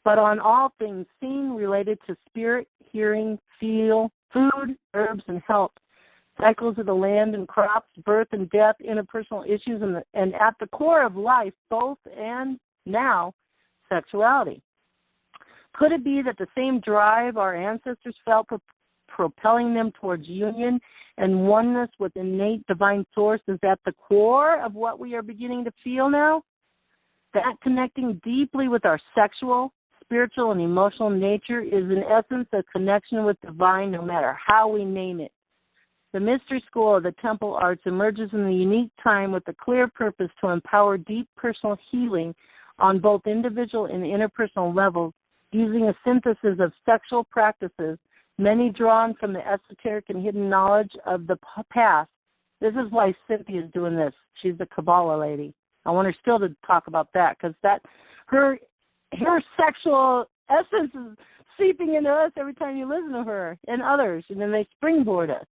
but on all things seen related to spirit, hearing, feel, food, herbs, and health, cycles of the land and crops, birth and death, interpersonal issues, and at the core of life, both and now, sexuality. Could it be that the same drive our ancestors felt propelling them towards union and oneness with innate divine source is at the core of what we are beginning to feel now? That connecting deeply with our sexual, spiritual, and emotional nature is in essence a connection with divine, no matter how we name it. The mystery school of the temple arts emerges in the unique time with a clear purpose to empower deep personal healing on both individual and interpersonal levels, using a synthesis of sexual practices, many drawn from the esoteric and hidden knowledge of the past. This is why Cynthia's doing this. She's the Kabbalah lady. I want her still to talk about that, because her sexual essence is seeping into us every time you listen to her and others, and then they springboard us.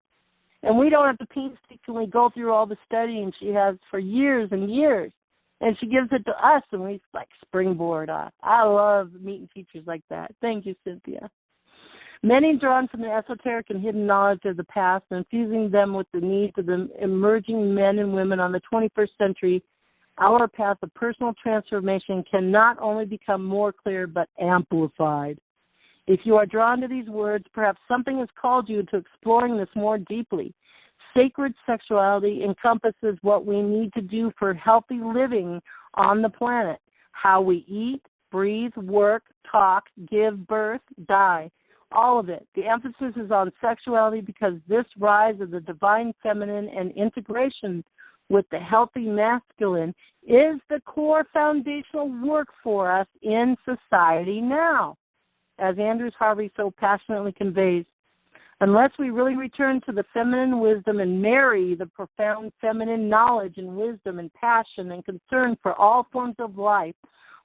And we don't have to painstakingly go through all the studying she has for years and years. And she gives it to us, and we like springboard off. I love meeting teachers like that. Thank you, Cynthia. Many drawn from the esoteric and hidden knowledge of the past, infusing them with the needs of the emerging men and women on the 21st century, our path of personal transformation can not only become more clear, but amplified. If you are drawn to these words, perhaps something has called you to exploring this more deeply. Sacred sexuality encompasses what we need to do for healthy living on the planet, how we eat, breathe, work, talk, give birth, die, all of it. The emphasis is on sexuality because this rise of the divine feminine and integration with the healthy masculine is the core foundational work for us in society now. As Andrews Harvey so passionately conveys, unless we really return to the feminine wisdom and marry the profound feminine knowledge and wisdom and passion and concern for all forms of life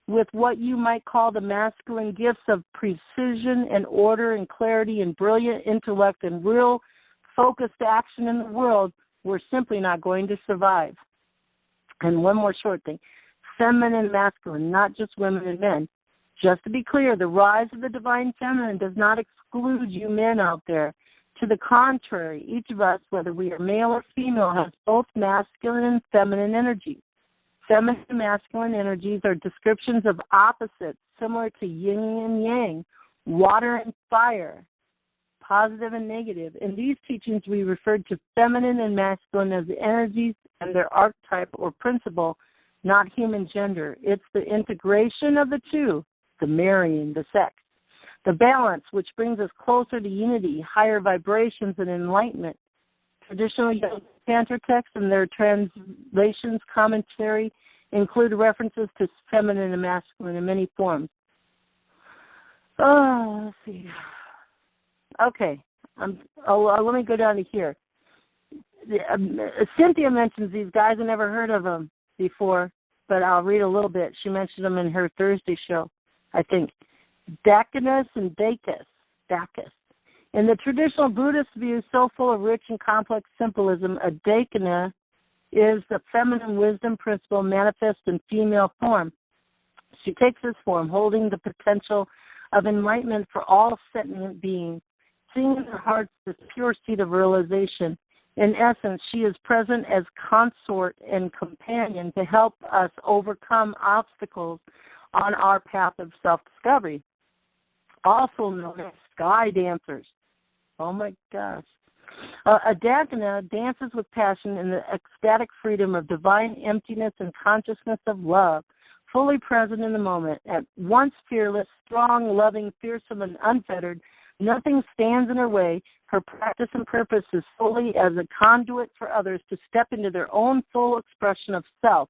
with what you might call the masculine gifts of precision and order and clarity and brilliant intellect and real focused action in the world, we're simply not going to survive. And one more short thing, feminine, masculine, not just women and men. Just to be clear, the rise of the divine feminine does not exclude you men out there. To the contrary, each of us, whether we are male or female, has both masculine and feminine energies. Feminine and masculine energies are descriptions of opposites, similar to yin and yang, water and fire, positive and negative. In these teachings, we referred to feminine and masculine as energies and their archetype or principle, not human gender. It's the integration of the two, the marrying, the sex, the balance, which brings us closer to unity, higher vibrations, and enlightenment. Traditional Yoga Tantra texts and their translations, commentary, include references to feminine and masculine in many forms. Oh, let's see. Okay, let me go down to here. Cynthia mentions these guys. I never heard of them before, but I'll read a little bit. She mentioned them in her Thursday show, I think. Dakinis and Dakis. In the traditional Buddhist view, so full of rich and complex symbolism, a Dakina is the feminine wisdom principle manifest in female form. She takes this form, holding the potential of enlightenment for all sentient beings, seeing in their hearts the pure seed of realization. In essence, she is present as consort and companion to help us overcome obstacles on our path of self-discovery, also known as sky dancers. Oh, my gosh. A Dakina dances with passion in the ecstatic freedom of divine emptiness and consciousness of love, fully present in the moment. At once fearless, strong, loving, fearsome, and unfettered, nothing stands in her way. Her practice and purpose is solely as a conduit for others to step into their own full expression of self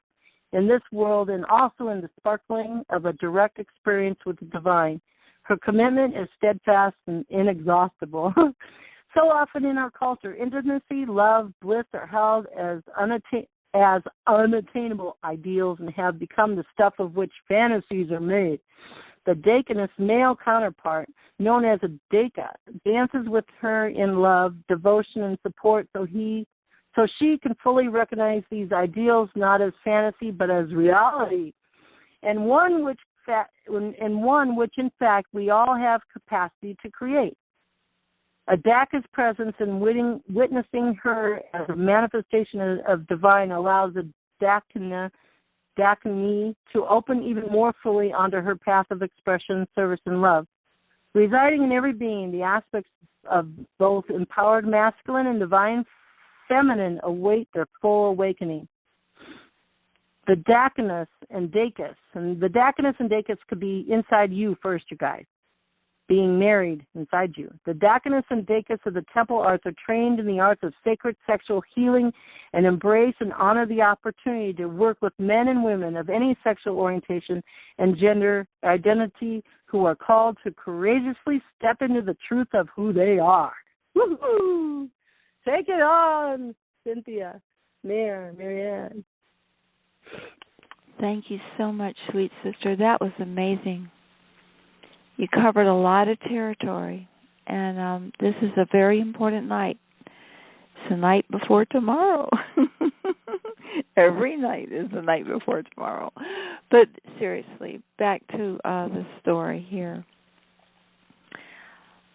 in this world and also in the sparkling of a direct experience with the divine. Her commitment is steadfast and inexhaustible. So often in our culture, intimacy, love, bliss are held as as unattainable ideals and have become the stuff of which fantasies are made. The Dakinist male counterpart, known as a Daka, dances with her in love, devotion, and support so she can fully recognize these ideals not as fantasy but as reality, and one which in fact we all have capacity to create. A Daka's presence in witnessing her as a manifestation of divine allows a Dakini to open even more fully onto her path of expression, service, and love. Residing in every being, the aspects of both empowered masculine and divine feminine await their full awakening. The Dakinus and the Dakinus and Dakas could be inside you first, you guys, being married inside you. The Dakinus and Dakas of the temple arts are trained in the arts of sacred sexual healing and embrace and honor the opportunity to work with men and women of any sexual orientation and gender identity who are called to courageously step into the truth of who they are. Woo-hoo! Take it on, Cynthia, Marianne. Thank you so much, sweet sister. That was amazing. You covered a lot of territory, and this is a very important night. It's the night before tomorrow. Every night is the night before tomorrow. But seriously, back to the story here.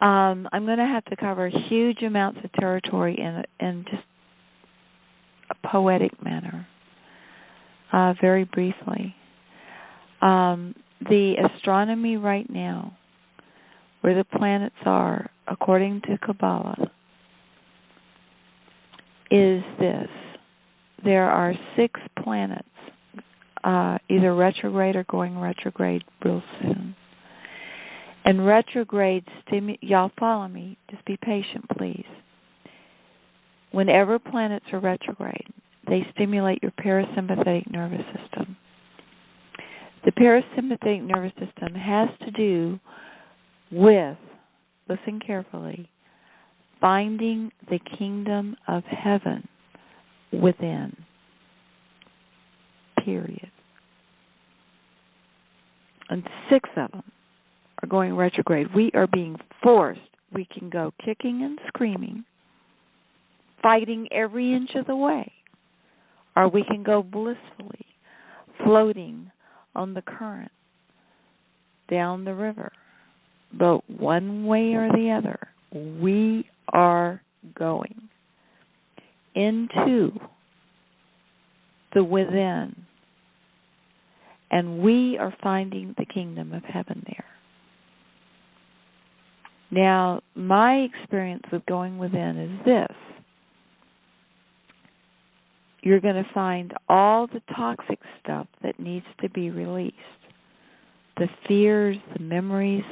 I'm going to have to cover huge amounts of territory in just a poetic manner, very briefly. The astronomy right now, where the planets are, according to Kabbalah, is this. There are 6 planets, either retrograde or going retrograde real soon. And retrograde, y'all follow me, just be patient, please. Whenever planets are retrograde, they stimulate your parasympathetic nervous system. The parasympathetic nervous system has to do with, listen carefully, finding the kingdom of heaven within. Period. And 6 of them are going retrograde. We are being forced. We can go kicking and screaming, fighting every inch of the way, or we can go blissfully, floating on the current down the river. But one way or the other, we are going into the within, and we are finding the kingdom of heaven there. Now, my experience with going within is this. You're going to find all the toxic stuff that needs to be released. The fears, the memories,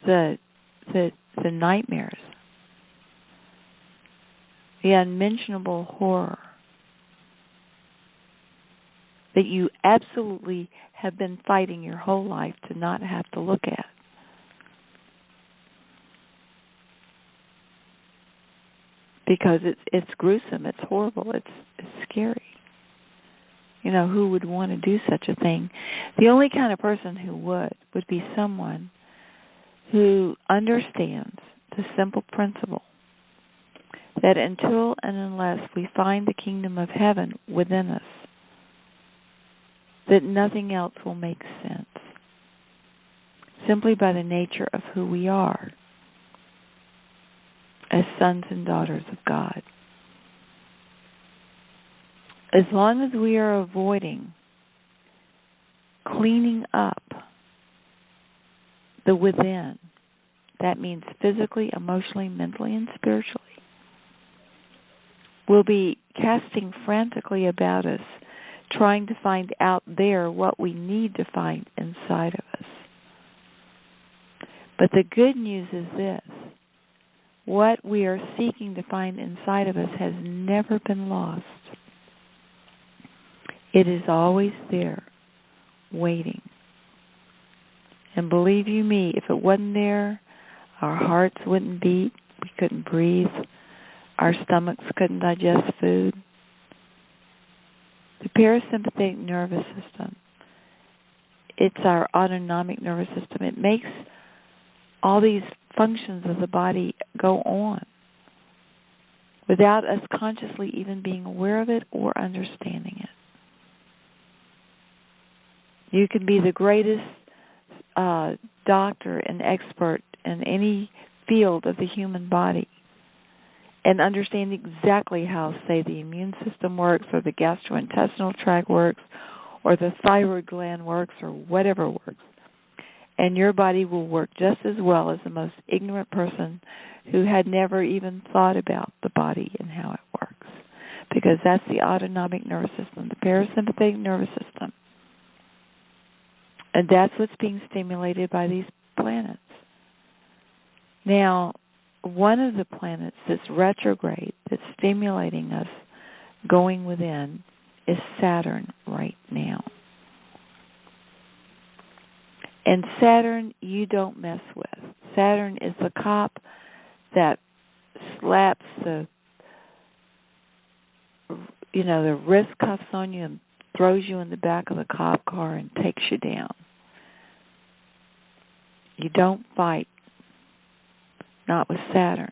the nightmares, the unmentionable horror that you absolutely have been fighting your whole life to not have to look at. Because it's gruesome, it's horrible, it's scary. You know, who would want to do such a thing? The only kind of person who would be someone who understands the simple principle that until and unless we find the kingdom of heaven within us, that nothing else will make sense, simply by the nature of who we are as sons and daughters of God. As long as we are avoiding cleaning up the within, that means physically, emotionally, mentally, and spiritually, we'll be casting frantically about us, trying to find out there what we need to find inside of us. But the good news is this. What we are seeking to find inside of us has never been lost. It is always there, waiting. And believe you me, if it wasn't there, our hearts wouldn't beat, we couldn't breathe, our stomachs couldn't digest food. The parasympathetic nervous system, it's our autonomic nervous system. It makes all these functions of the body go on without us consciously even being aware of it or understanding it. You can be the greatest doctor and expert in any field of the human body and understand exactly how, say, the immune system works or the gastrointestinal tract works or the thyroid gland works or whatever works. And your body will work just as well as the most ignorant person who had never even thought about the body and how it works. Because that's the autonomic nervous system, the parasympathetic nervous system. And that's what's being stimulated by these planets. Now, one of the planets that's retrograde, that's stimulating us going within, is Saturn right now. And Saturn, you don't mess with. Saturn is the cop that slaps the wrist cuffs on you and throws you in the back of the cop car and takes you down. You don't fight. Not with Saturn.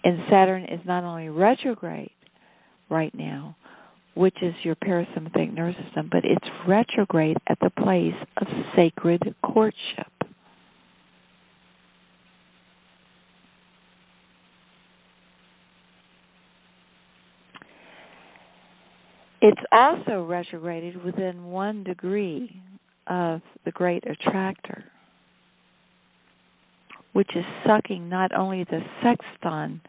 And Saturn is not only retrograde right now, which is your parasympathetic nervous system, but it's retrograde at the place of sacred courtship. It's also retrograded within 1 degree of the great attractor, which is sucking not only the Sexton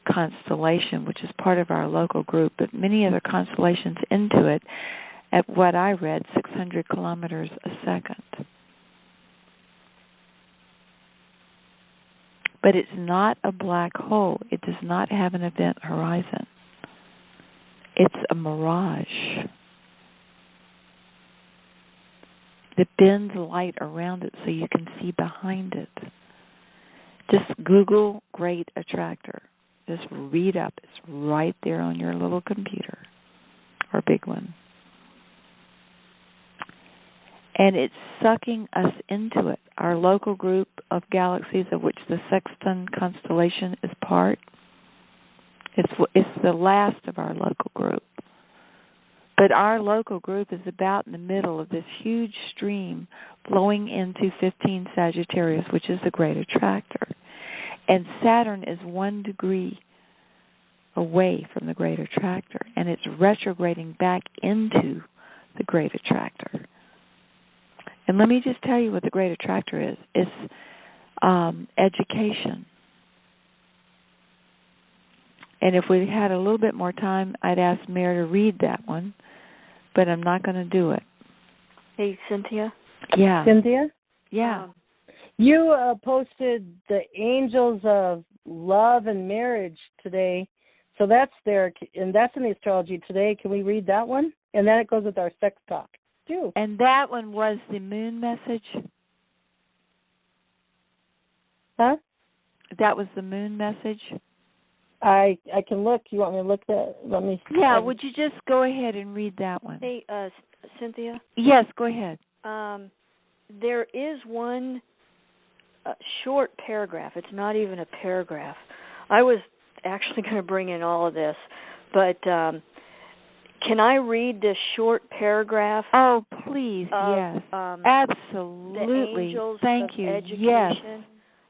constellation, which is part of our local group, but many other constellations into it at what I read, 600 kilometers a second. But it's not a black hole. It does not have an event horizon. It's a mirage that bends light around it so you can see behind it. Just Google Great Attractor. Just read up. It's right there on your little computer or big one. And it's sucking us into it. Our local group of galaxies, of which the Sexton constellation is part, it's the last of our local group. But our local group is about in the middle of this huge stream flowing into 15 Sagittarius, which is the Great Attractor. And Saturn is 1 degree away from the Great Attractor, and it's retrograding back into the Great Attractor. And let me just tell you what the Great Attractor is. It's education. And if we had a little bit more time, I'd ask Mary to read that one, but I'm not going to do it. Hey, Cynthia? Yeah. Cynthia? Yeah. You posted the Angels of Love and Marriage today, so that's there, and that's in the astrology today. Can we read that one? And then it goes with our sex talk, too. And that one was the moon message? Huh? That was the moon message? I can look. You want me to look that? Let me. Yeah, would you just go ahead and read that one? Hey, Cynthia? Yes, go ahead. There is one short paragraph. It's not even a paragraph. I was actually going to bring in all of this, but can I read this short paragraph? Oh, please, yes. Absolutely. The Angels Thank of you. Education.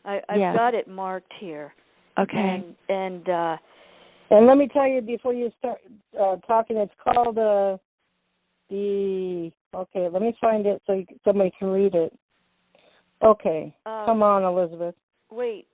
Yes. I've got it marked here. Okay. And let me tell you before you start talking, it's called okay, let me find it so somebody can read it. Okay. Come on, Elizabeth. Wait.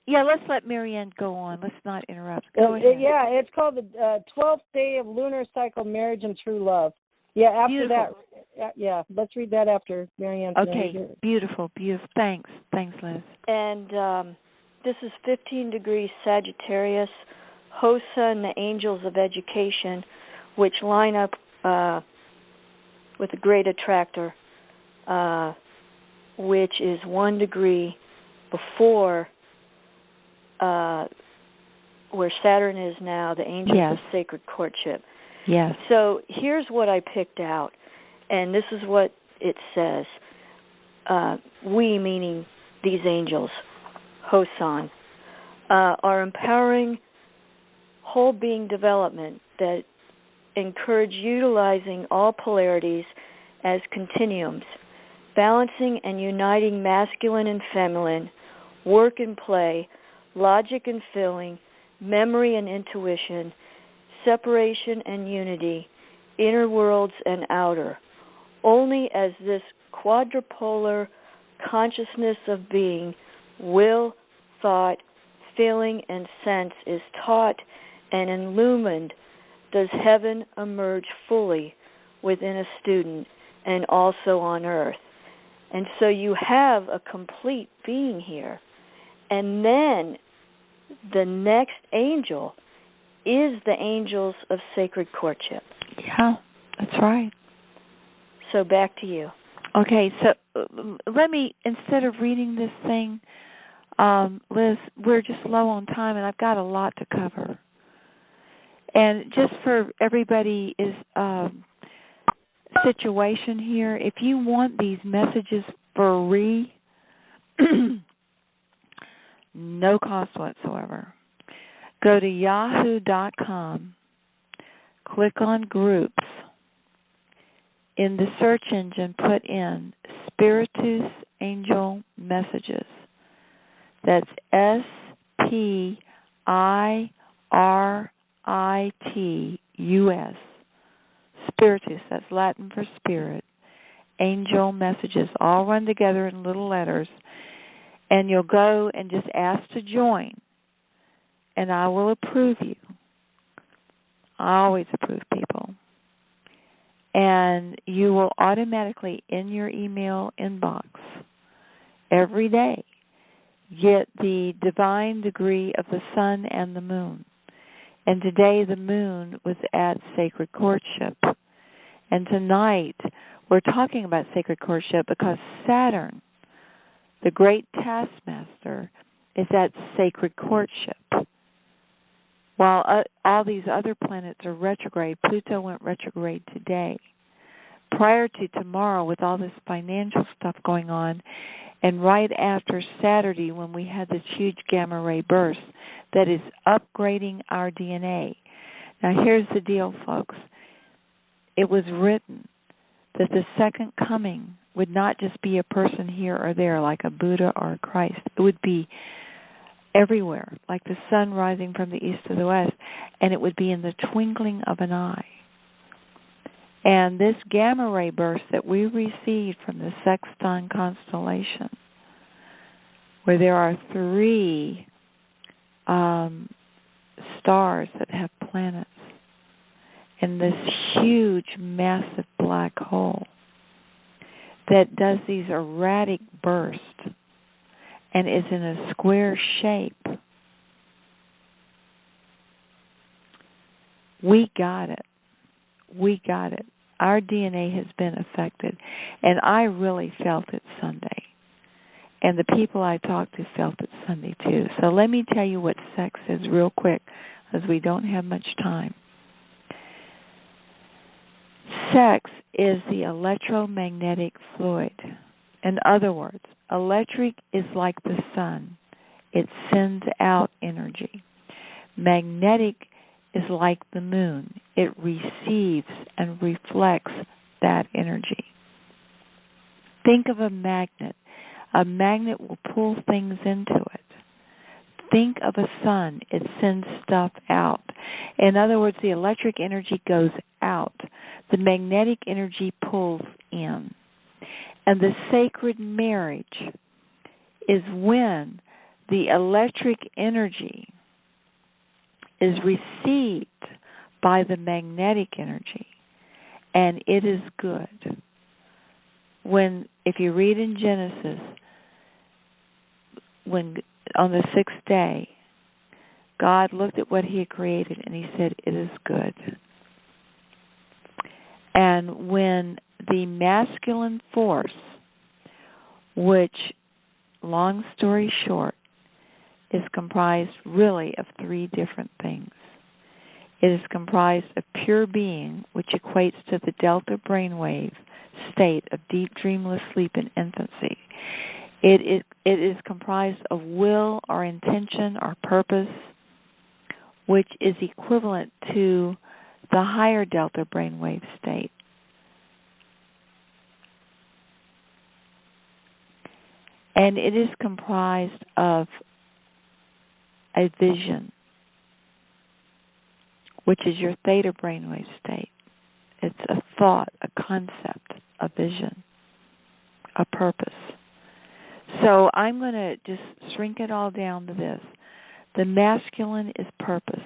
Yeah, let's let Marianne go on. Let's not interrupt. Go ahead. Yeah, it's called the 12th Day of Lunar Cycle, Marriage and True Love. Yeah, after Beautiful. that. Yeah, let's read that after Marianne. Okay, beautiful. Thanks, Liz. And this is 15 degrees Sagittarius, Hosa and the Angels of Education, which line up with the Great Attractor, which is 1 degree before where Saturn is now, the angels Yes. of sacred courtship. Yes. So here's what I picked out, and this is what it says. We, meaning these angels, Hosan, are empowering whole being development that encourage utilizing all polarities as continuums, balancing and uniting masculine and feminine, work and play, logic and feeling, memory and intuition, separation and unity, inner worlds and outer, only as this quadrupolar consciousness of being, will, thought, feeling, and sense is taught and illumined does heaven emerge fully within a student and also on earth. And so you have a complete being here. And then the next angel is the angels of sacred courtship. Yeah, that's right. So back to you. Okay, so let me, instead of reading this thing, Liz, we're just low on time, and I've got a lot to cover. And just for everybody's situation here, if you want these messages free, no cost whatsoever, go to yahoo.com, click on groups. In the search engine, put in Spiritus Angel Messages. That's SPIRITUS, Spiritus, that's Latin for spirit. Angel Messages, all run together in little letters. And you'll go and just ask to join. And I will approve you. I always approve people. And you will automatically, in your email inbox, every day, get the divine degree of the sun and the moon. And today the moon was at sacred courtship. And tonight we're talking about sacred courtship because Saturn, the great taskmaster, is at sacred courtship. While all these other planets are retrograde, Pluto went retrograde today. Prior to tomorrow, with all this financial stuff going on, and right after Saturday when we had this huge gamma ray burst that is upgrading our DNA. Now here's the deal, folks. It was written that the second coming would not just be a person here or there like a Buddha or a Christ. It would be everywhere, like the sun rising from the east to the west, and it would be in the twinkling of an eye. And this gamma ray burst that we received from the Sextile constellation, where there are 3 stars that have planets, and this huge, massive black hole that does these erratic bursts and is in a square shape. We got it. We got it. Our DNA has been affected. And I really felt it Sunday. And the people I talked to felt it Sunday too. So let me tell you what sex is real quick, as we don't have much time. Sex is the electromagnetic fluid. In other words, electric is like the sun. It sends out energy. Magnetic is like the moon. It receives and reflects that energy. Think of a magnet. A magnet will pull things into it. Think of a sun. It sends stuff out. In other words, the electric energy goes out. The magnetic energy pulls in. And the sacred marriage is when the electric energy is received by the magnetic energy, and it is good. If you read in Genesis, when on the 6th day, God looked at what He had created and He said, "It is good." And when the masculine force, which, long story short, is comprised really of three different things. It is comprised of pure being, which equates to the delta brainwave state of deep dreamless sleep in infancy. It is comprised of will or intention or purpose, which is equivalent to the higher delta brainwave state. And it is comprised of a vision, which is your theta brainwave state. It's a thought, a concept, a vision, a purpose. So I'm going to just shrink it all down to this. The masculine is purpose.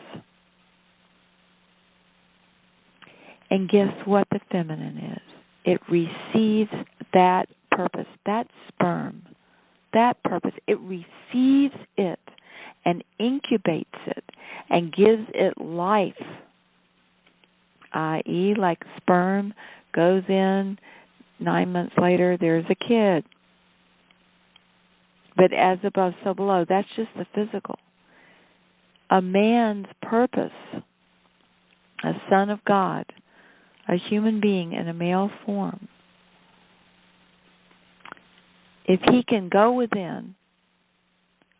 And guess what the feminine is? It receives that purpose, that sperm, that purpose. It receives it and incubates it and gives it life, i.e., like sperm goes in, 9 months later, there's a kid. But as above, so below. That's just the physical. A man's purpose, a son of God, a human being in a male form, if he can go within,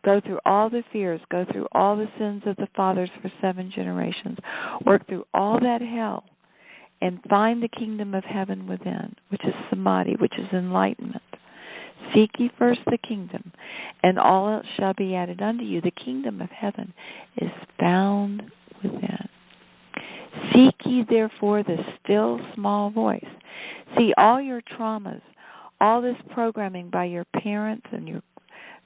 go through all the fears, go through all the sins of the fathers for 7 generations, work through all that hell, and find the kingdom of heaven within, which is samadhi, which is enlightenment. Seek ye first the kingdom, and all else shall be added unto you. The kingdom of heaven is found within. Seek ye therefore the still small voice. See, all your traumas, all this programming by your parents and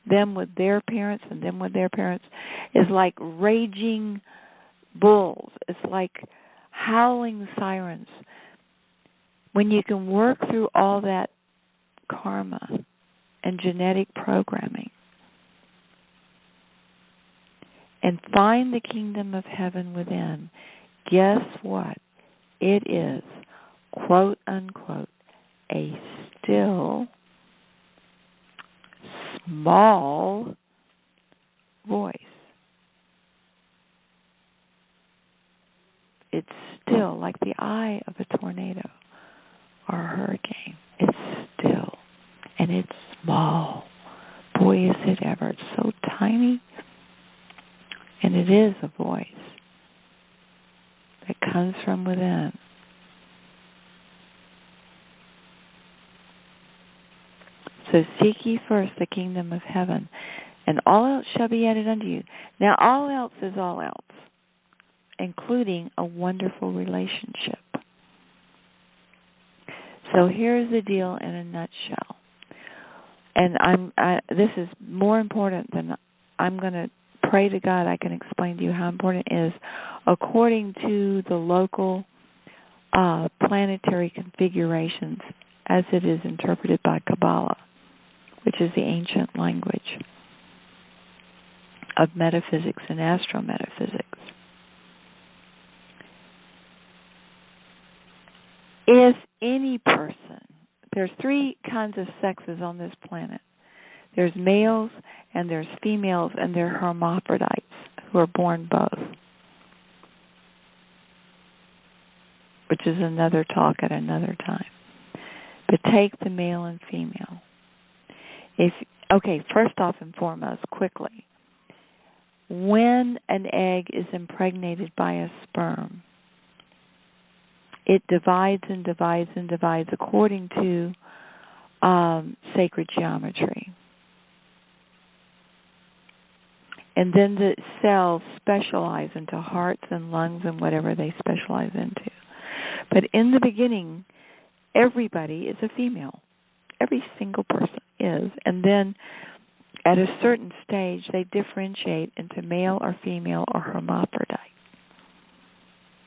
them with their parents and them with their parents is like raging bulls. It's like howling sirens. When you can work through all that karma and genetic programming and find the kingdom of heaven within, guess what? It is, quote unquote, a still small voice. It's still like the eye of a tornado or a hurricane. It's still, and it's small. Boy, is it ever. It's so tiny. And it is a voice that comes from within. So seek ye first the kingdom of heaven, and all else shall be added unto you. Now, all else is all else, including a wonderful relationship. So here's the deal in a nutshell. And this is more important than I'm going to pray to God I can explain to you how important it is according to the local planetary configurations as it is interpreted by Kabbalah, which is the ancient language of metaphysics and astrometaphysics. If any person, there's 3 kinds of sexes on this planet. There's males and there's females, and they're hermaphrodites who are born both, which is another talk at another time. But take the male and female. First off and foremost, quickly, when an egg is impregnated by a sperm, it divides and divides and divides according to sacred geometry. And then the cells specialize into hearts and lungs and whatever they specialize into. But in the beginning, everybody is a female. Every single person is. And then at a certain stage, they differentiate into male or female or hermaphrodite.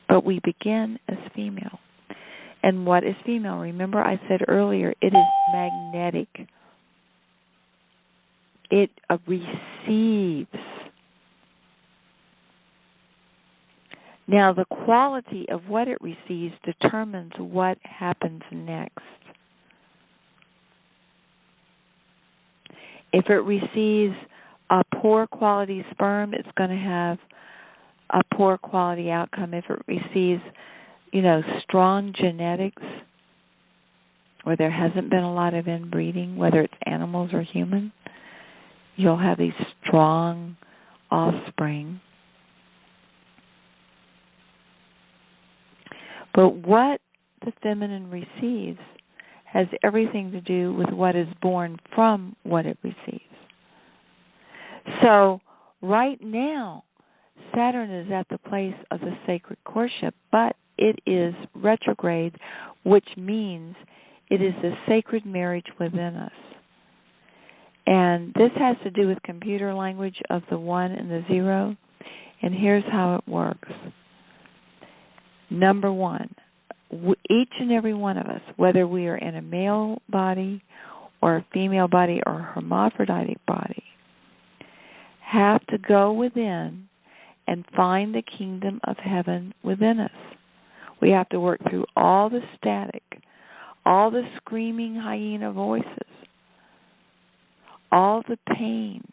But we begin as female. And what is female? Remember I said earlier, it is magnetic. It receives. Now, the quality of what it receives determines what happens next. If it receives a poor quality sperm, it's going to have a poor quality outcome. If it receives, strong genetics, where there hasn't been a lot of inbreeding, whether it's animals or human, you'll have these strong offspring. But what the feminine receives has everything to do with what is born from what it receives. So right now, Saturn is at the place of the sacred courtship, but it is retrograde, which means it is the sacred marriage within us. And this has to do with computer language of the 1 and the 0. And here's how it works. Number 1, each and every one of us, whether we are in a male body or a female body or a hermaphroditic body, have to go within and find the kingdom of heaven within us. We have to work through all the static, all the screaming hyena voices, all the pain,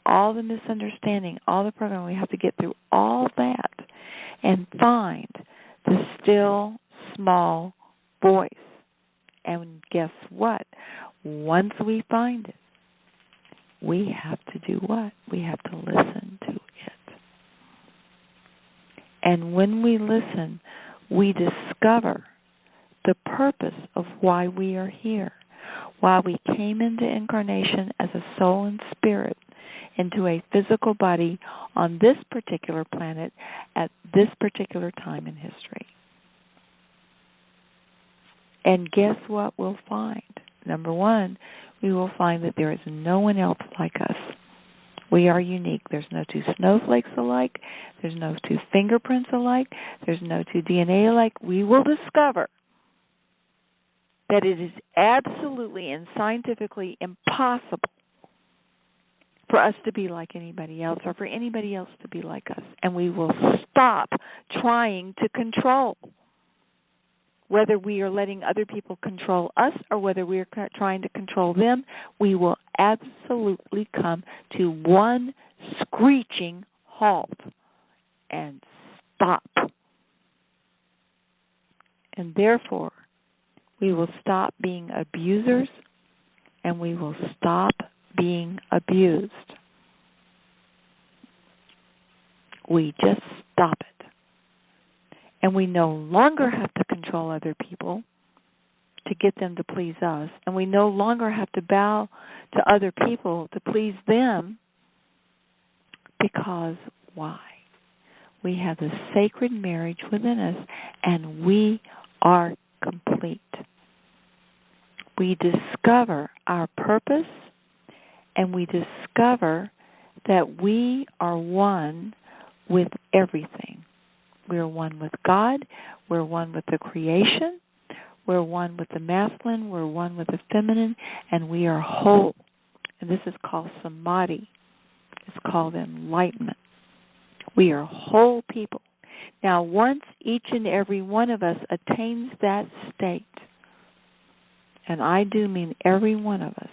all the misunderstanding, all the programming. We have to get through all that and find the still, small voice. And guess what? Once we find it, we have to do what? We have to listen to it. And when we listen, we discover the purpose of why we are here, why we came into incarnation as a soul and spirit into a physical body on this particular planet at this particular time in history. And guess what we'll find? Number 1, we will find that there is no one else like us. We are unique. There's no two snowflakes alike. There's no two fingerprints alike. There's no two DNA alike. We will discover that it is absolutely and scientifically impossible for us to be like anybody else or for anybody else to be like us. And we will stop trying to control. Whether we are letting other people control us or whether we are trying to control them, we will absolutely come to one screeching halt and stop. And therefore, we will stop being abusers and we will stop being abused. We just stop it. And we no longer have to control other people to get them to please us. And we no longer have to bow to other people to please them. Because why? We have the sacred marriage within us, and we are complete. We discover our purpose, and we discover that we are one with everything. We're one with God. We're one with the creation. We're one with the masculine. We're one with the feminine. And we are whole. And this is called samadhi. It's called enlightenment. We are whole people. Now, once each and every one of us attains that state, and I do mean every one of us,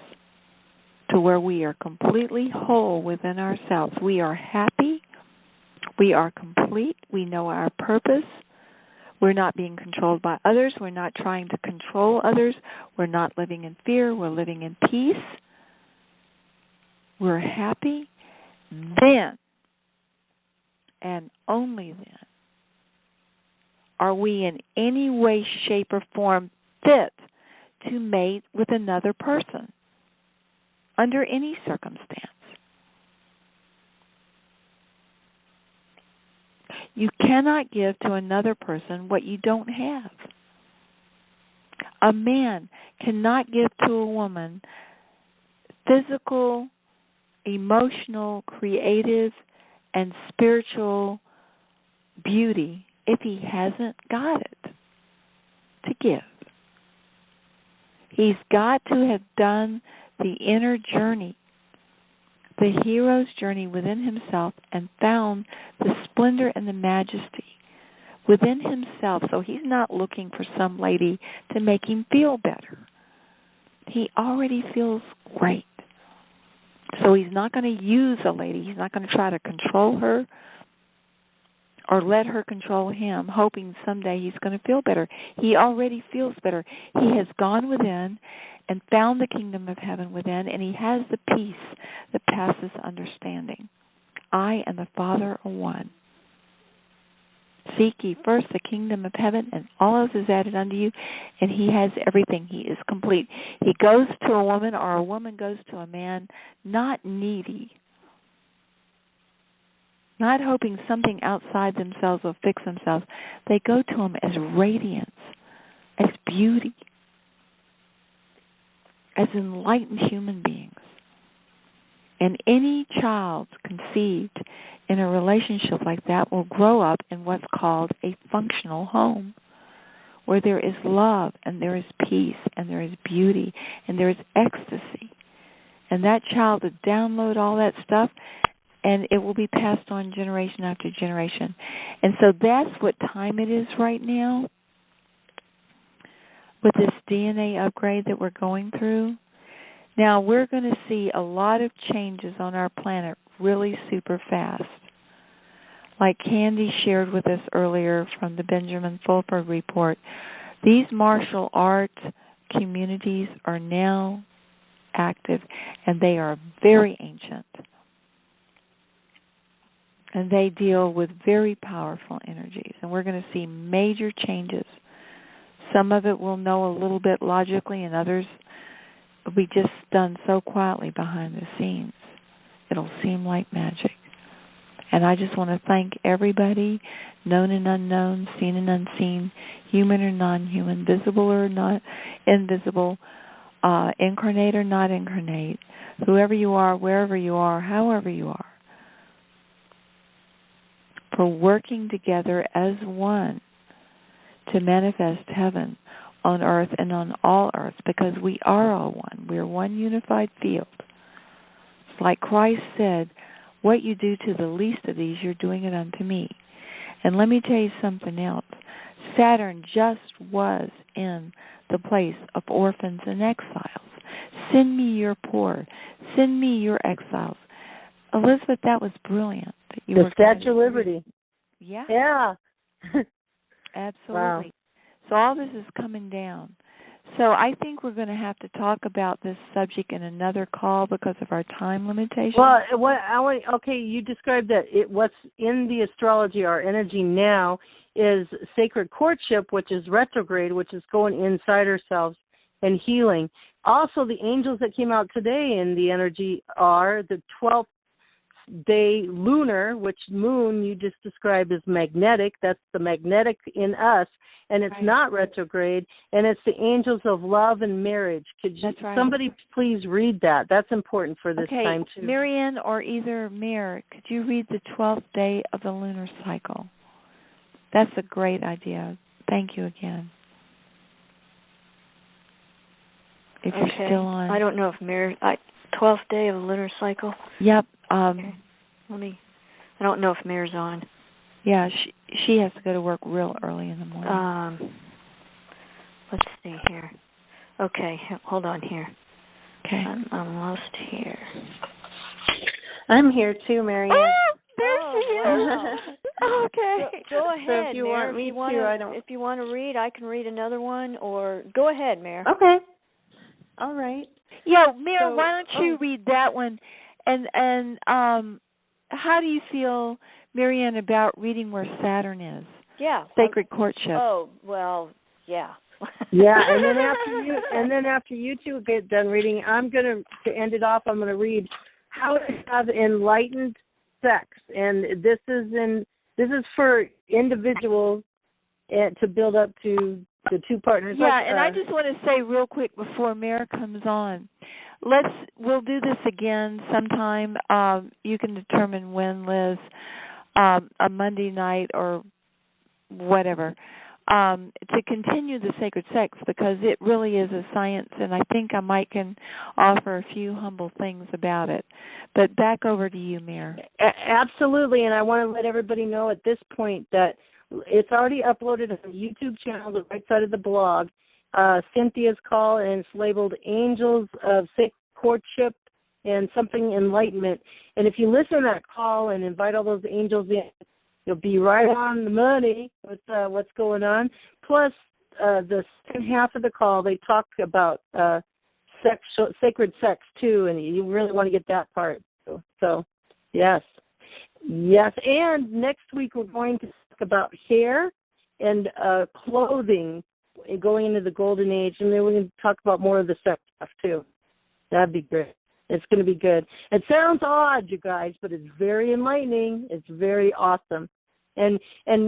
to where we are completely whole within ourselves, we are happy, we are complete, we know our purpose, we're not being controlled by others, we're not trying to control others, we're not living in fear, we're living in peace, we're happy, then, and only then, are we in any way, shape, or form fit to mate with another person under any circumstance. You cannot give to another person what you don't have. A man cannot give to a woman physical, emotional, creative, and spiritual beauty if he hasn't got it to give. He's got to have done the inner journey, the hero's journey within himself, and found the splendor and the majesty within himself. So he's not looking for some lady to make him feel better. He already feels great. So he's not going to use a lady. He's not going to try to control her or let her control him, hoping someday he's going to feel better. He already feels better. He has gone within and found the kingdom of heaven within, and he has the peace that passes understanding. I and the Father are one. Seek ye first the kingdom of heaven, and all else is added unto you. And he has everything. He is complete. He goes to a woman, or a woman goes to a man, not needy, not hoping something outside themselves will fix themselves. They go to him as radiance, as beauty, as enlightened human beings. And any child conceived in a relationship like that will grow up in what's called a functional home, where there is love and there is peace and there is beauty and there is ecstasy. And that child will download all that stuff, and it will be passed on generation after generation. And so that's what time it is right now with this DNA upgrade that we're going through. Now, we're going to see a lot of changes on our planet really super fast. Like Candy shared with us earlier from the Benjamin Fulford report, these martial arts communities are now active, and they are very ancient. And they deal with very powerful energies. And we're going to see major changes. Some of it we'll know a little bit logically, and others will be just done so quietly behind the scenes. It'll seem like magic. And I just want to thank everybody, known and unknown, seen and unseen, human or non-human, visible or not invisible, incarnate or not incarnate, whoever you are, wherever you are, however you are, for working together as one to manifest heaven on earth and on all earths, because we are all one. We are one unified field. It's like Christ said, what you do to the least of these, you're doing it unto me. And let me tell you something else. Saturn just was in the place of orphans and exiles. Send me your poor. Send me your exiles. Elizabeth, that was brilliant. That you the were Statue of Liberty. Yeah. Yeah. Absolutely. Wow. So all this is coming down. So I think we're going to have to talk about this subject in another call because of our time limitation. Well, okay, you described that what's in the astrology, our energy now, is sacred courtship, which is retrograde, which is going inside ourselves and healing. Also, the angels that came out today in the energy are the 12th day lunar, which moon you just described as magnetic. That's the magnetic in us, and it's not retrograde, and it's the angels of love and marriage. Could you, somebody please read that? That's important for this time too. Marianne or either Mir, could you read the 12th day of the lunar cycle? That's a great idea. Thank you again. If you're still on. I don't know if Mir, 12th day of the lunar cycle. Yep. Okay. I don't know if Mir's on. Yeah, she has to go to work real early in the morning. Let's see here. Okay, hold on here. Okay. I'm almost here. I'm here too, Marianne. Oh, there she is. Okay. Go ahead, so if you Mare. want me to, I don't. If you want to read, I can read another one, or go ahead, Mare. Okay. All right. Yeah, Mare, why don't you read that one? And how do you feel, Marianne, about reading where Saturn is? Yeah. Sacred courtship. Oh, well, yeah. Yeah, and then after you two get done reading, I'm going to end it off, I'm going to read how to have enlightened sex. And this is for individuals to build up to the two partners. Yeah, and I just want to say real quick before Mare comes on, we'll do this again sometime. You can determine when, Liz, a Monday night or whatever, to continue the sacred sex, because it really is a science, and I think I can offer a few humble things about it. But back over to you, Mare. Absolutely, and I want to let everybody know at this point that it's already uploaded on the YouTube channel, the right side of the blog, Cynthia's call, and it's labeled Angels of Sacred Courtship and something enlightenment. And if you listen to that call and invite all those angels in, you'll be right on the money with what's going on. Plus, the second half of the call, they talk about sacred sex too, and you really want to get that part. So yes. And next week we're going to talk about hair and clothing, going into the golden age, and then we're going to talk about more of the sex stuff too. That'd be great. It's going to be good. It sounds odd, you guys, but it's very enlightening. It's very awesome. And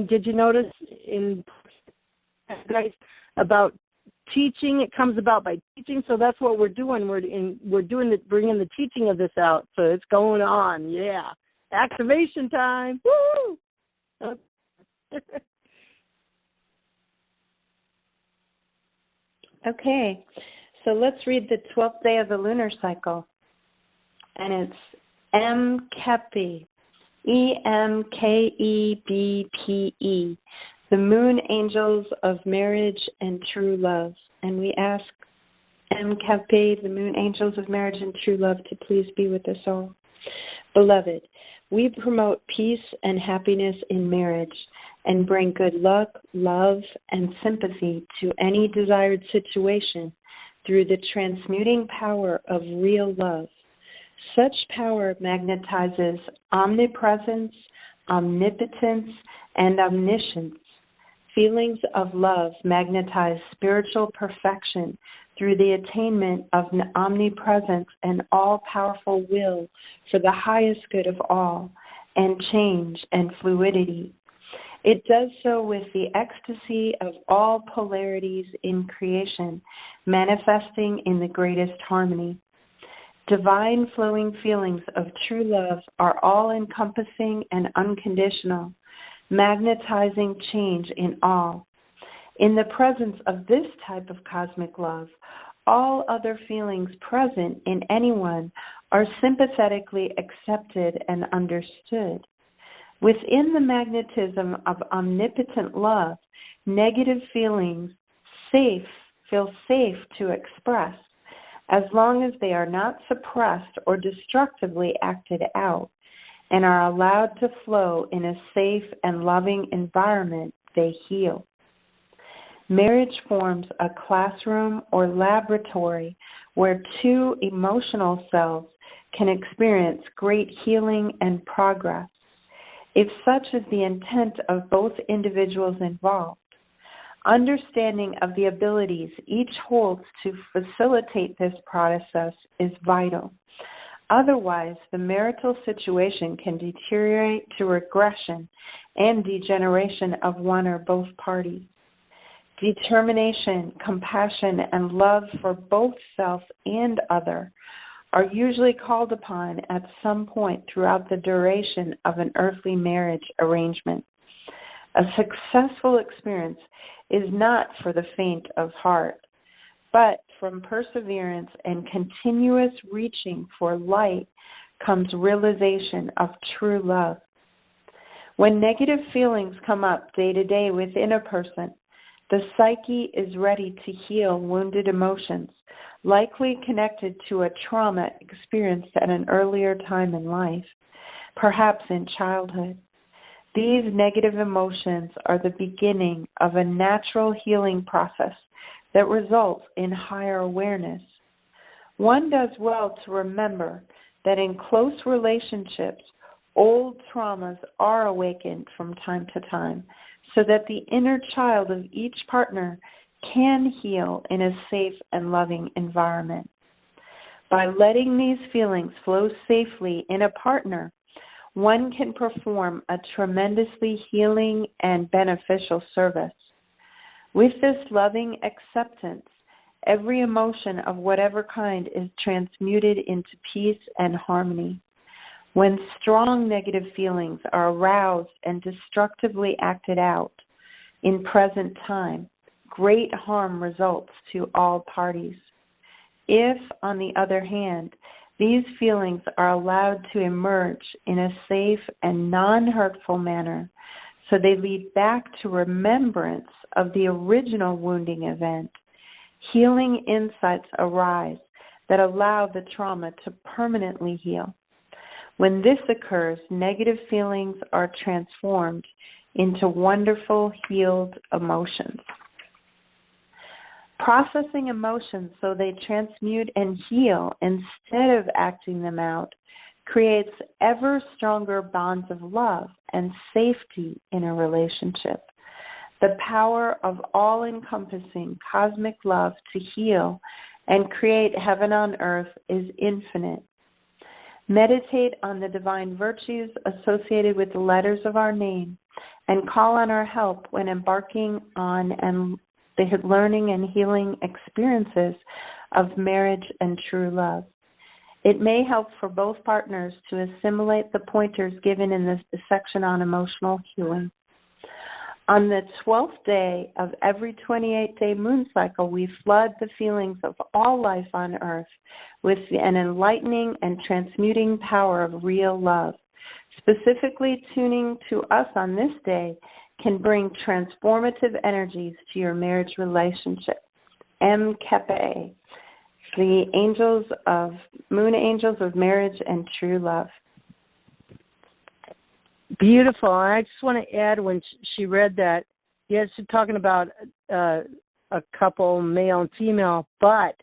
did you notice in guys about teaching? It comes about by teaching. So that's what we're doing. We're bringing the teaching of this out. So it's going on. Yeah, activation time. Woo! Okay, so let's read the 12th day of the lunar cycle. And it's Mkepe, Emkebpe, the moon angels of marriage and true love. And we ask Mkepe, the moon angels of marriage and true love, to please be with us all. Beloved, we promote peace and happiness in marriage and bring good luck, love, and sympathy to any desired situation through the transmuting power of real love. Such power magnetizes omnipresence, omnipotence, and omniscience. Feelings of love magnetize spiritual perfection through the attainment of omnipresence and all-powerful will for the highest good of all, and change and fluidity. It does so with the ecstasy of all polarities in creation, manifesting in the greatest harmony. Divine flowing feelings of true love are all-encompassing and unconditional, magnetizing change in all. In the presence of this type of cosmic love, all other feelings present in anyone are sympathetically accepted and understood. Within the magnetism of omnipotent love, negative feelings feel safe to express, as long as they are not suppressed or destructively acted out, and are allowed to flow in a safe and loving environment, they heal. Marriage forms a classroom or laboratory where two emotional selves can experience great healing and progress, if such is the intent of both individuals involved. Understanding of the abilities each holds to facilitate this process is vital. Otherwise, the marital situation can deteriorate to regression and degeneration of one or both parties. Determination, compassion, and love for both self and other are usually called upon at some point throughout the duration of an earthly marriage arrangement. A successful experience is not for the faint of heart, but from perseverance and continuous reaching for light comes realization of true love. When negative feelings come up day to day within a person, the psyche is ready to heal wounded emotions, likely connected to a trauma experienced at an earlier time in life, perhaps in childhood. These negative emotions are the beginning of a natural healing process that results in higher awareness. One does well to remember that in close relationships, old traumas are awakened from time to time, so that the inner child of each partner can heal in a safe and loving environment. By letting these feelings flow safely in a partner, one can perform a tremendously healing and beneficial service. With this loving acceptance, every emotion of whatever kind is transmuted into peace and harmony. When strong negative feelings are aroused and destructively acted out in present time, great harm results to all parties. If, on the other hand, these feelings are allowed to emerge in a safe and non-hurtful manner, so they lead back to remembrance of the original wounding event, healing insights arise that allow the trauma to permanently heal. When this occurs, negative feelings are transformed into wonderful, healed emotions. Processing emotions so they transmute and heal instead of acting them out creates ever stronger bonds of love and safety in a relationship. The power of all-encompassing cosmic love to heal and create heaven on earth is infinite. Meditate on the divine virtues associated with the letters of our name and call on our help when embarking on the learning and healing experiences of marriage and true love. It may help for both partners to assimilate the pointers given in this section on emotional healing. On the 12th day of every 28-day moon cycle, we flood the feelings of all life on earth with an enlightening and transmuting power of real love. Specifically, tuning to us on this day can bring transformative energies to your marriage relationship. M. Kepe, the moon angels of marriage and true love. Beautiful. I just want to add, when she read that, yes, she's talking about a couple, male and female, but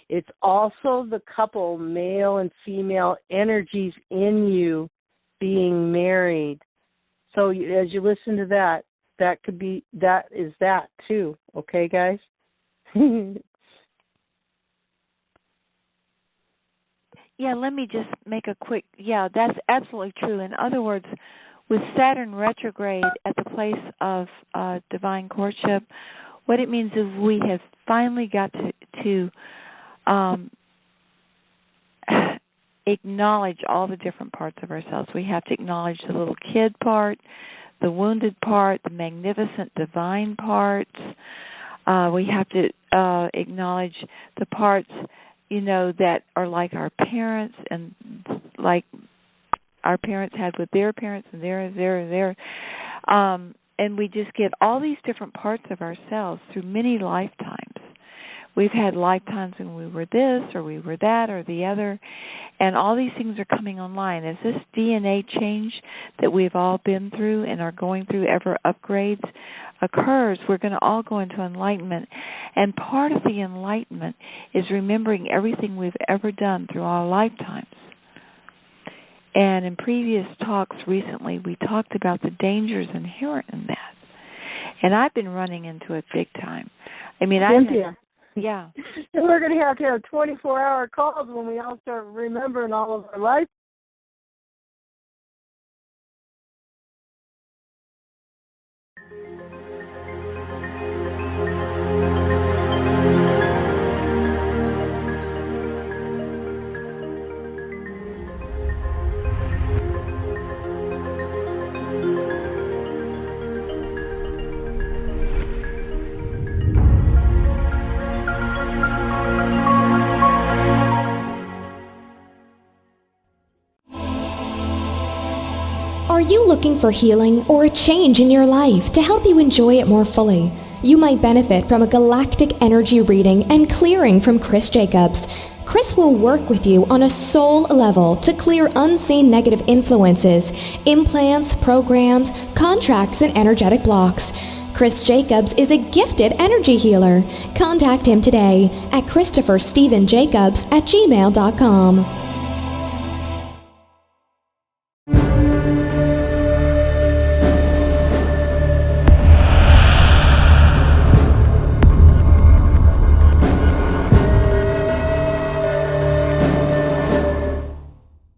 it's also the couple, male and female energies in you being married. So as you listen to that, that is that too. Okay, guys? Yeah, let me just make a quick, that's absolutely true. In other words, with Saturn retrograde at the place of divine courtship, what it means is we have finally got to acknowledge all the different parts of ourselves. We have to acknowledge the little kid part, the wounded part, the magnificent divine parts. We have to acknowledge the parts, that are like our parents and like our parents had with their parents and their. And we just get all these different parts of ourselves through many lifetimes. We've had lifetimes when we were this or we were that or the other, and all these things are coming online. As this DNA change that we've all been through and are going through ever upgrades occurs, we're going to all go into enlightenment. And part of the enlightenment is remembering everything we've ever done through our lifetimes. And in previous talks recently, we talked about the dangers inherent in that. And I've been running into it big time. Cynthia. Yeah. And we're going to have 24-hour calls when we all start remembering all of our life. Are you looking for healing or a change in your life to help you enjoy it more fully? You might benefit from a galactic energy reading and clearing from Chris Jacobs. Chris will work with you on a soul level to clear unseen negative influences, implants, programs, contracts, and energetic blocks. Chris Jacobs is a gifted energy healer. Contact him today at ChristopherStephenJacobs@gmail.com.